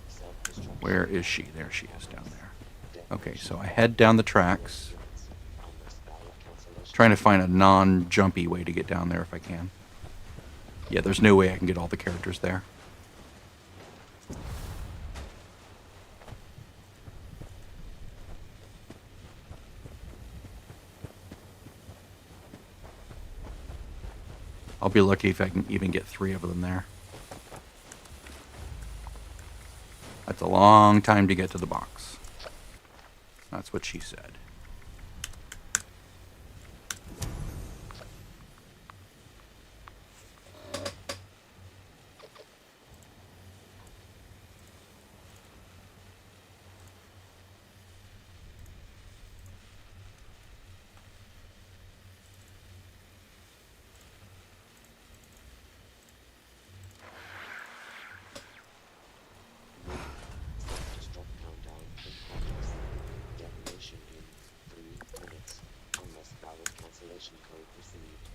Self-destruct Where is she? There she is down there. Okay, so I head down the tracks, unless valid cancellation. trying to find a non-jumpy way to get down there if I can. Yeah, there's no way I can get all the characters there. I'll be lucky if I can even get 3 of them there. That's a long time to get to the box. That's what she said. Self-destruct countdown in progress. Detonation in 3 minutes, unless valid cancellation code received.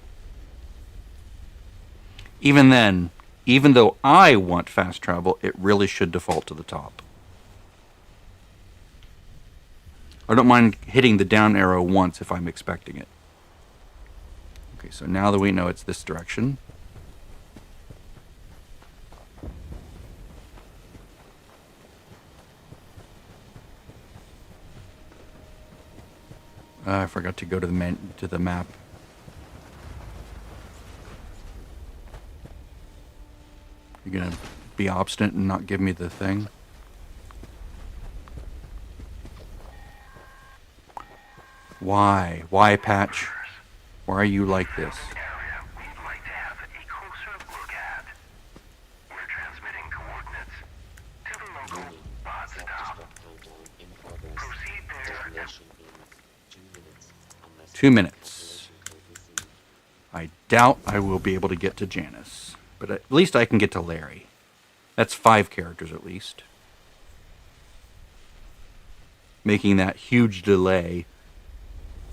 Even then, even though I want fast travel, it really should default to the top. I don't mind hitting the down arrow once if I'm expecting it. Okay, so now that we know it's this direction. I forgot to go to the map. You're gonna be obstinate and not give me the thing? Why? Why, Patch? Why are you like this? Area we'd like to have a closer look at. We're transmitting coordinates to the local Warning. bot stop. Self-destruct countdown in progress. Proceed there. Detonation in 2 minutes, unless 2 valid minutes. cancellation code received. I doubt I will be able to get to Janice, but at least I can get to Larry. That's 5 characters at least. Making that huge delay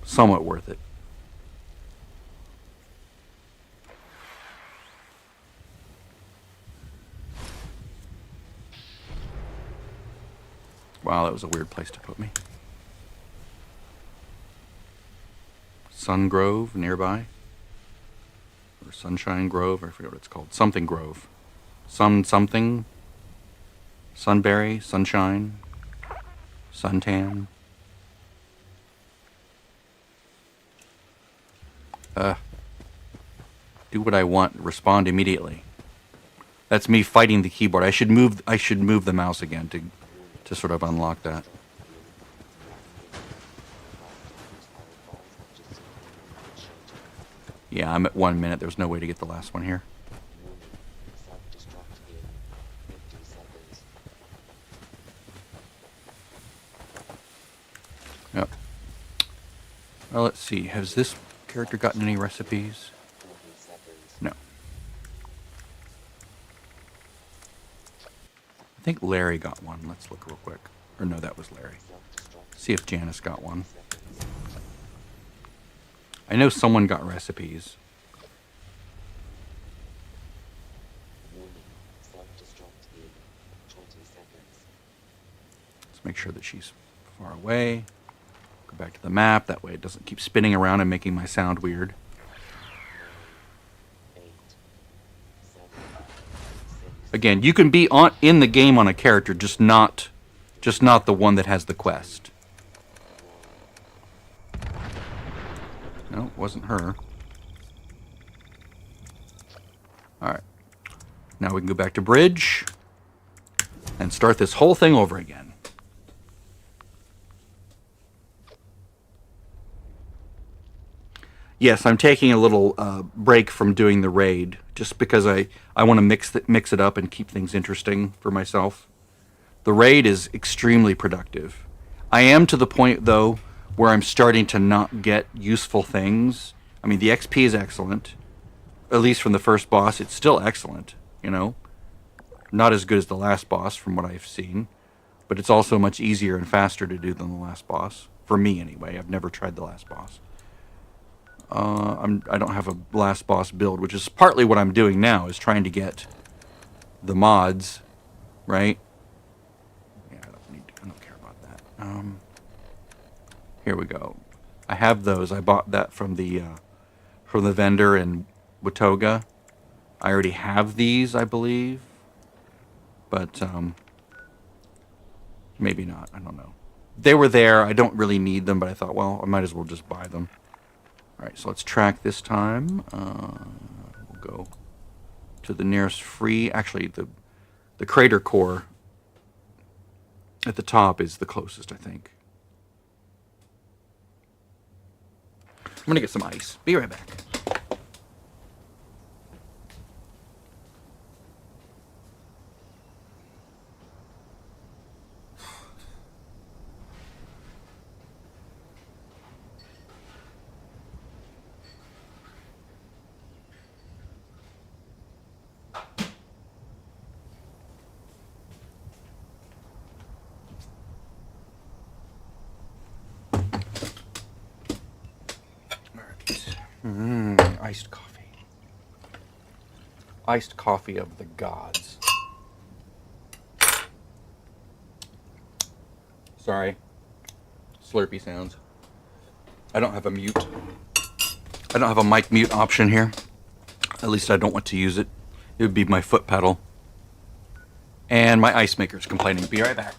somewhat worth it. Wow, that was a weird place to put me. Sun Grove nearby. Or Sunshine Grove, I forget what it's called. Something Grove. Something. Sunberry, Sunshine, Suntan. Do what I want, respond immediately. That's me fighting the keyboard. I should move the mouse again to sort of unlock that. Yeah, I'm at 1 minute. There's no way to get the last one here. Warning. Self-destruct in 50 seconds. Yep. Well, let's see. Has this character gotten any recipes? 40 seconds. No. I think Larry got one. Let's look real quick. Or no, that was Larry. Self-destruct See if Janice got one. seconds. I know someone got recipes. Warning. Self-destruct in 20 seconds. Let's make sure that she's far away. Go back to the map. That way it doesn't keep spinning around and making my sound weird. 9, 8, 7, 6, Again, you can be in the game on a character, just not the one that has the quest. No, it wasn't her. Alright. Now we can go back to bridge and start this whole thing over again. Yes, I'm taking a little break from doing the raid just because I want to mix it up and keep things interesting for myself. The raid is extremely productive. I am to the point, though, where I'm starting to not get useful things. I mean, the XP is excellent. At least from the first boss, it's still excellent, you know? Not as good as the last boss, from what I've seen. But it's also much easier and faster to do than the last boss. For me, anyway. I've never tried the last boss. I don't have a last boss build, which is partly what I'm doing now, is trying to get the mods, right? Yeah, I don't care about that. Here we go. I have those. I bought that from the vendor in Watoga. I already have these, I believe. But, maybe not. I don't know. They were there. I don't really need them, but I thought, well, I might as well just buy them. Alright, so let's track this time. We'll go to the nearest free... Actually, the crater core at the top is the closest, I think. I'm going to get some ice. Be right back. Iced coffee. Iced coffee of the gods. Sorry. Slurpy sounds. I don't have a mute. I don't have a mic mute option here. At least I don't want to use it. It would be my foot pedal. And my ice maker's complaining. Be right back.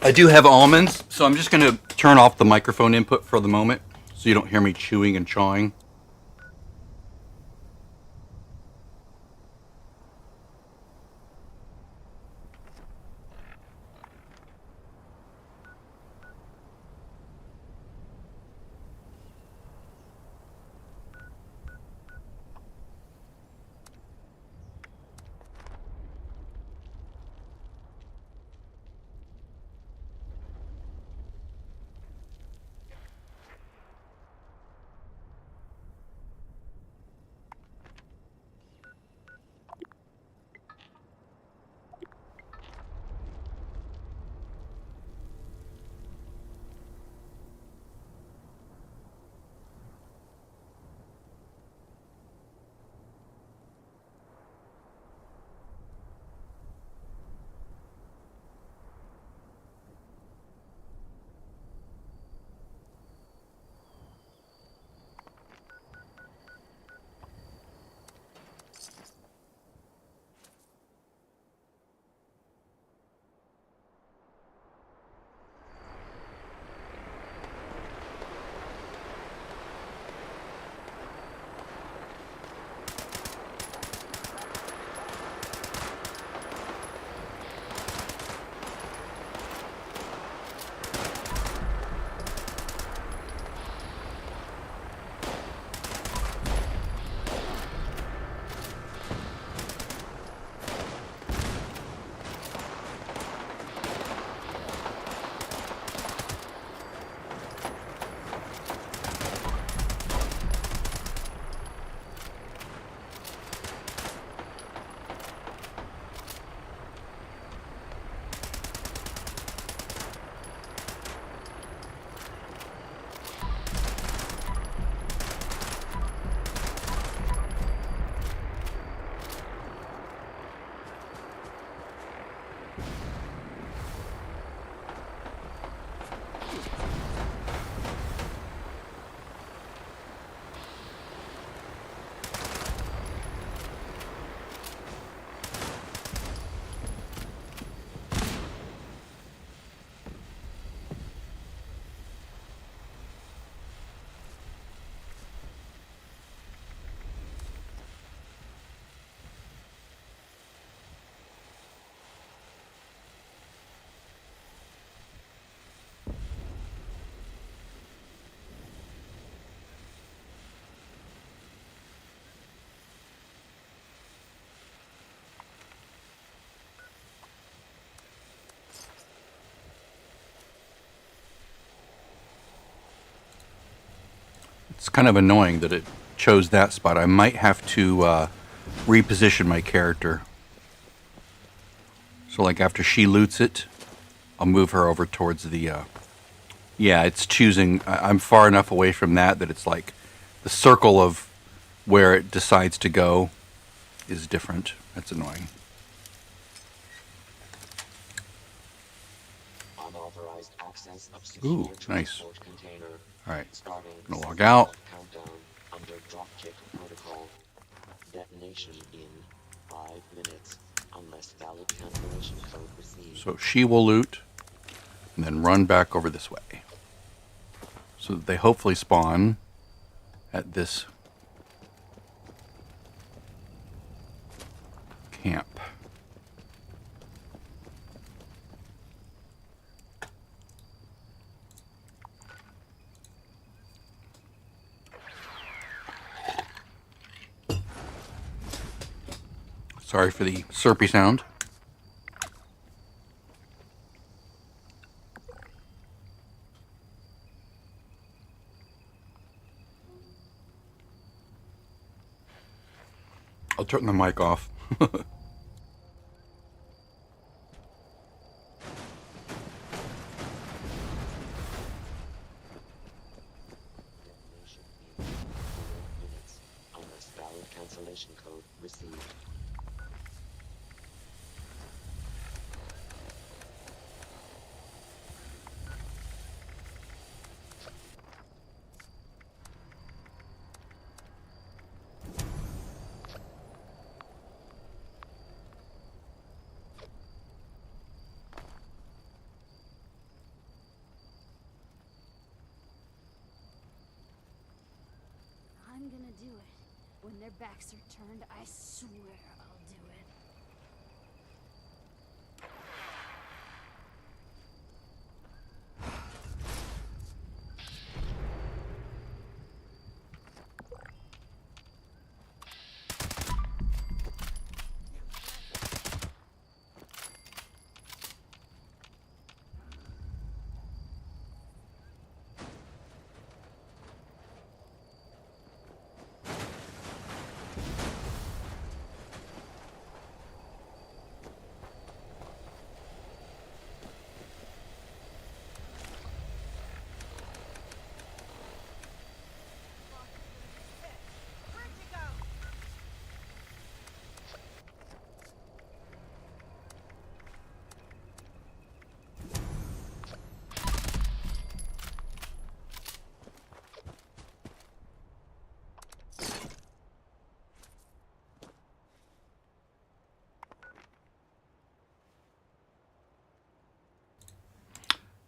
I do have almonds, so I'm just going to turn off the microphone input for the moment so you don't hear me chewing and chawing. It's kind of annoying that it chose that spot. I might have to reposition my character. So like after she loots it, I'll move her over towards the... yeah, it's choosing... I'm far enough away from that it's like the circle of where it decides to go is different. That's annoying. Unauthorized access of Ooh, secure nice. transport container. Alright, Starting I'm gonna log out. countdown under dropkick protocol. Detonation in 5 minutes unless valid cancellation code received. So she will loot and then run back over this way. So that they hopefully spawn at this camp. Sorry for the slurpy sound. I'll turn the mic off. Detonation in 4 minutes unless valid cancellation code received. I'm gonna do it. When their backs are turned, I swear I'll do it.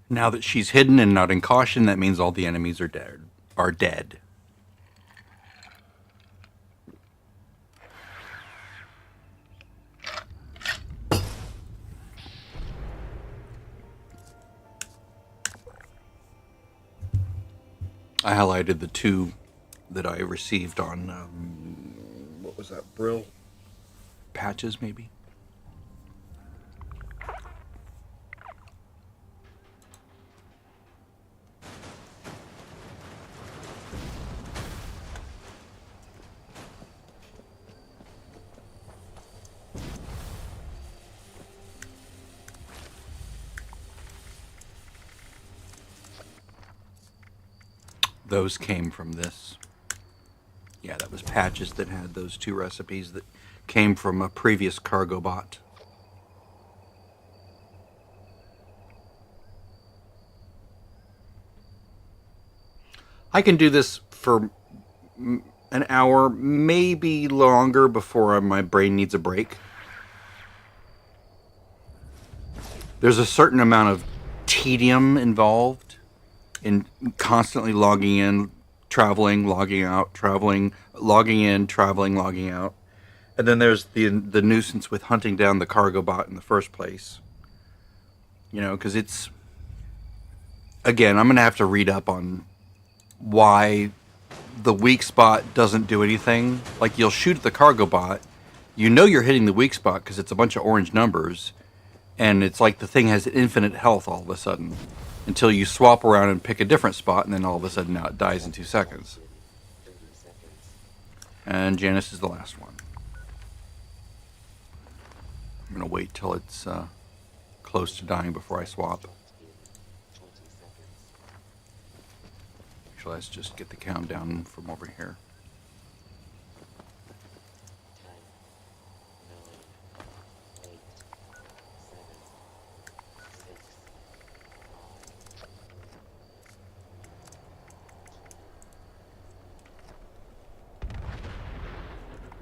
Now that she's hidden and not in caution, that means all the enemies are dead. Are dead. I highlighted the 2 that I received on what was that? Brill patches, maybe. Those came from this. Yeah, that was patches that had those 2 recipes that came from a previous cargo bot. I can do this for an hour, maybe longer, before my brain needs a break. There's a certain amount of tedium involved in constantly logging in, traveling, logging out, traveling, logging in, traveling, logging out. And then there's the nuisance with hunting down the cargo bot in the first place. You know, because it's... Again, I'm going to have to read up on why the weak spot doesn't do anything. Like, you'll shoot at the cargo bot, you know you're hitting the weak spot because it's a bunch of orange numbers, and it's like the thing has infinite health all of a sudden, until you swap around and pick a different spot, and then all of a sudden now it dies in 2 seconds. And Janice is the last one. I'm going to wait till it's close to dying before I swap. In 20 seconds. Actually, let's just get the countdown from over here. 10, 9, 8, 7, 6,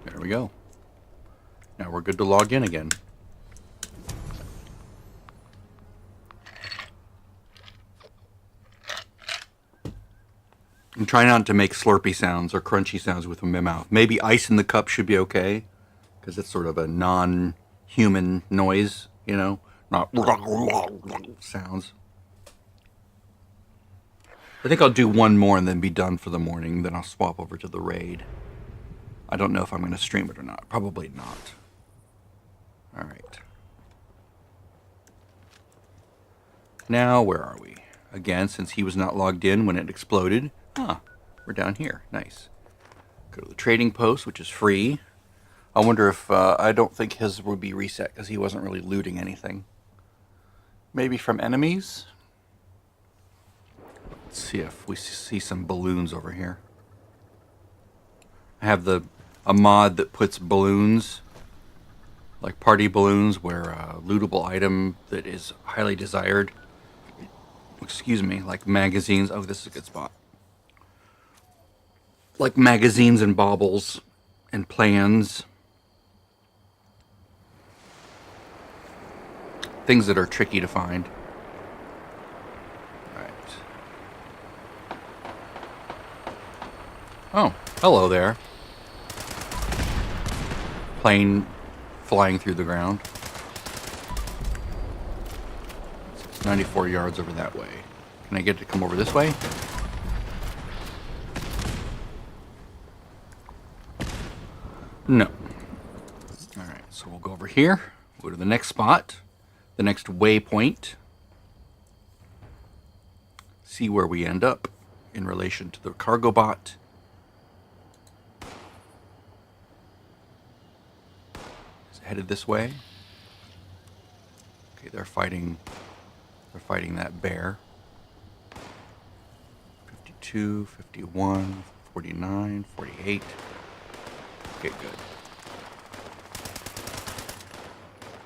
5. There we go. Now we're good to log in again. And try not to make slurpy sounds or crunchy sounds with my mouth. Maybe ice in the cup should be okay, because it's sort of a non-human noise, you know, not sounds. I think I'll do one more and then be done for the morning. Then I'll swap over to the raid. I don't know if I'm going to stream it or not. Probably not. All right. Now, where are we? Again, since he was not logged in when it exploded. Ah, we're down here. Nice. Go to the trading post, which is free. I wonder if, I don't think his would be reset because he wasn't really looting anything. Maybe from enemies? Let's see if we see some balloons over here. I have a mod that puts balloons, like party balloons, where a lootable item that is highly desired, excuse me, like magazines. Oh, this is a good spot. Like magazines and baubles and plans. Things that are tricky to find. Right. Oh, hello there. Plane flying through the ground. It's 94 yards over that way. Can I get it to come over this way? No. Alright, so we'll go over here. Go to the next spot. The next waypoint. See where we end up in relation to the cargo bot. Is it headed this way? Okay, they're fighting that bear. 52, 51, 49, 48. Okay, good.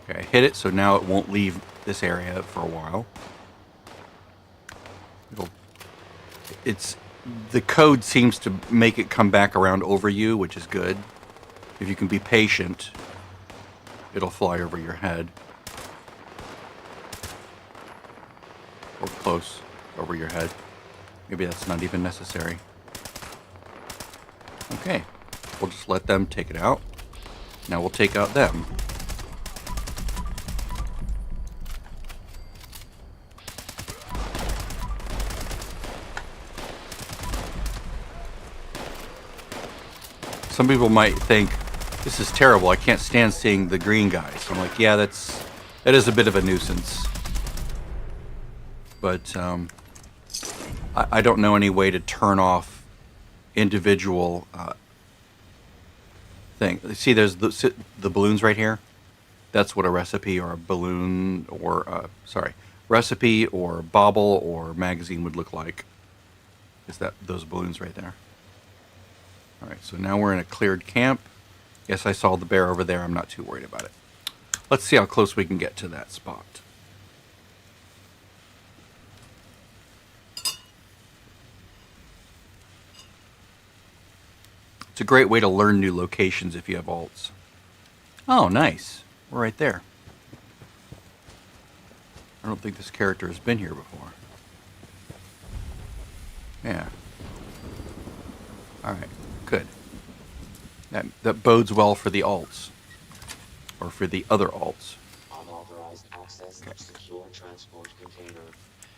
Okay, I hit it, so now it won't leave this area for a while. The code seems to make it come back around over you, which is good. If you can be patient, it'll fly over your head. Or close over your head. Maybe that's not even necessary. Okay, we'll just let them take it out. Now we'll take out them. Some people might think, this is terrible, I can't stand seeing the green guys. I'm like, yeah, that is a bit of a nuisance. But I don't know any way to turn off individual thing. See, there's the balloons right here. That's what a recipe or a balloon or recipe or bauble or magazine would look like. Is that those balloons right there? All right, so now we're in a cleared camp. Yes, I saw the bear over there. I'm not too worried about it. Let's see how close we can get to that spot. It's a great way to learn new locations if you have alts. Oh, nice. We're right there. I don't think this character has been here before. Yeah. All right, good. That bodes well for the alts. Or for the other alts. Unauthorized access of secure transport container.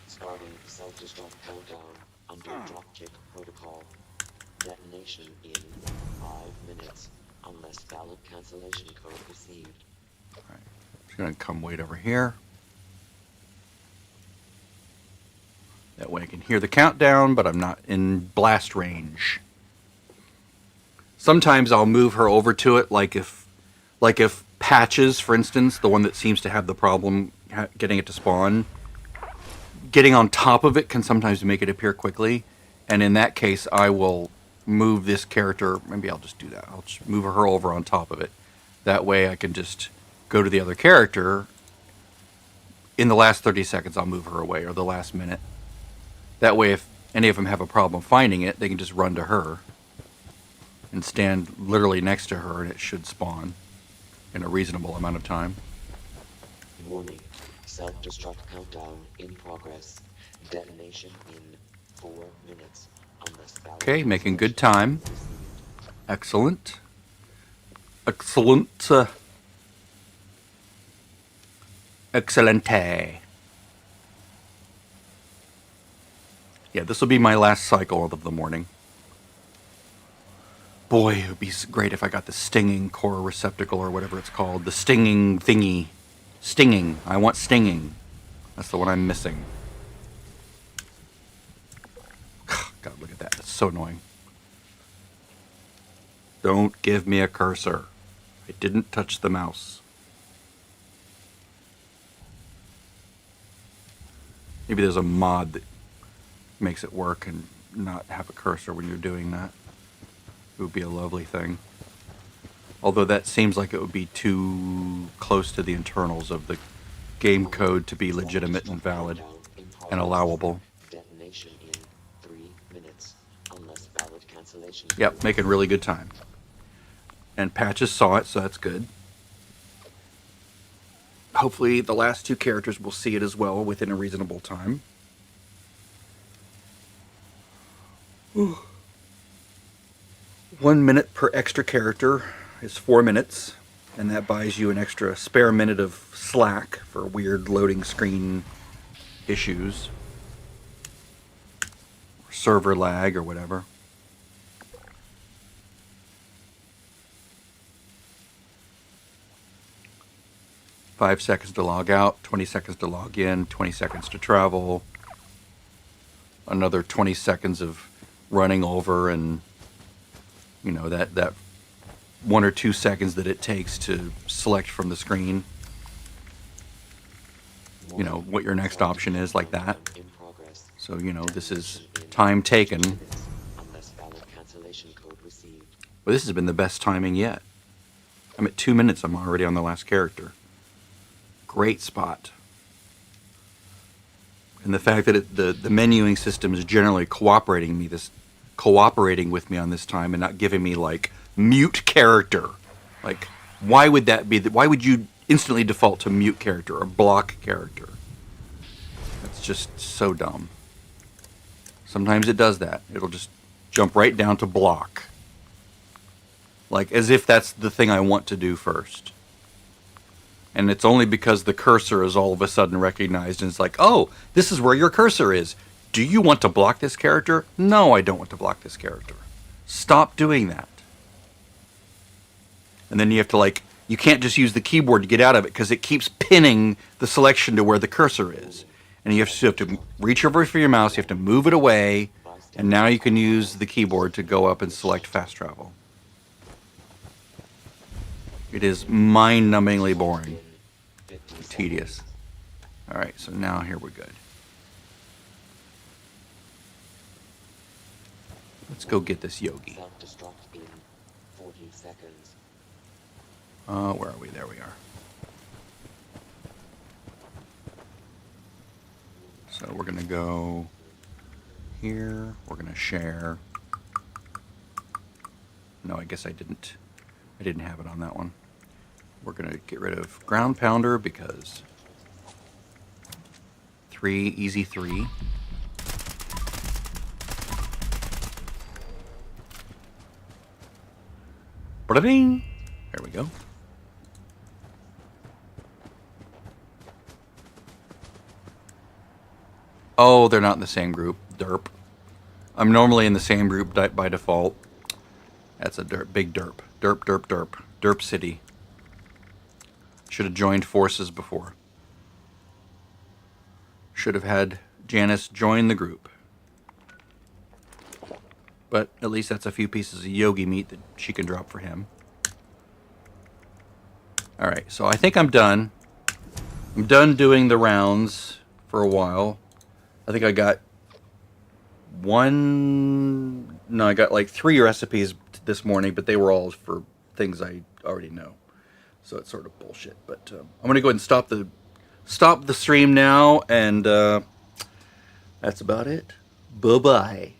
Starting self-destruct countdown under dropkick protocol. Detonation in 5 minutes, unless valid cancellation code received. All right. Just gonna come wait over here. That way I can hear the countdown, but I'm not in blast range. Sometimes I'll move her over to it, like if Patches, for instance, the one that seems to have the problem getting it to spawn, getting on top of it can sometimes make it appear quickly. And in that case, I will move this character. Maybe I'll just do that. I'll just move her over on top of it. That way I can just go to the other character. In the last 30 seconds, I'll move her away, or the last minute. That way, if any of them have a problem finding it, they can just run to her and stand literally next to her, and it should spawn in a reasonable amount of time. Warning. Self-destruct countdown in progress. Detonation in 4 minutes. Unless valid Okay, making good cancellation time. received. Excellent. Excellent. Excelente. Yeah, this will be my last cycle of the morning. Boy, it would be great if I got the stinging core receptacle or whatever it's called. The stinging thingy. Stinging. I want stinging. That's the one I'm missing. God, look at that. That's so annoying. Don't give me a cursor. I didn't touch the mouse. Maybe there's a mod that makes it work and not have a cursor when you're doing that. It would be a lovely thing. Although that seems like it would be too close to the internals of the game code to be legitimate and valid Countdown in and progress. allowable. Detonation in 3 minutes. Unless valid cancellation. Yep, making really good time. And Patches saw it, so that's good. Hopefully the last two characters will see it as well within a reasonable time. 1 minute per extra character is 4 minutes, and that buys you an extra spare minute of slack for weird loading screen issues, or server lag, or whatever. Five seconds to log out, 20 seconds to log in, 20 seconds to travel, another 20 seconds of running over, and you know that 1 or 2 seconds that it takes to select from the screen, you know, what your next option is, like that. In progress. So, you know, this is time taken, Unless valid cancellation code received. but this has been the best timing yet. I'm at 2 minutes, I'm already on the last character. Great spot. And the fact that the menuing system is generally cooperating with me on this time and not giving me like mute character. Like, why would that be? Why would you instantly default to mute character or block character? That's just so dumb. Sometimes it does that. It'll just jump right down to block. Like, as if that's the thing I want to do first. And it's only because the cursor is all of a sudden recognized and it's like, oh, this is where your cursor is. Do you want to block this character? No, I don't want to block this character. Stop doing that. And then you have to, like, you can't just use the keyboard to get out of it because it keeps pinning the selection to where the cursor is. And you have to reach over for your mouse, you have to move it away, and now you can use the keyboard to go up and select fast travel. It is mind-numbingly boring. 50 seconds. Tedious. Alright, so now here we're good. Let's go get this Yogi. Self-destruct in 40 seconds. Where are we? There we are. So we're gonna go here. We're gonna share. No, I guess I didn't have it on that one. We're gonna get rid of ground pounder because 3, easy 3. Ba-da-ding! There we go. Oh, they're not in the same group. Derp. I'm normally in the same group by default. That's a big derp. Derp, derp, derp. Derp City. Should have joined forces before. Should have had Janice join the group. But at least that's a few pieces of yogi meat that she can drop for him. Alright, so I think I'm done. I'm done doing the rounds for a while. I think I got I got like 3 recipes this morning, but they were all for things I already know. So it's sort of bullshit. But I'm going to go ahead and stop the stream now, and that's about it. Bye-bye.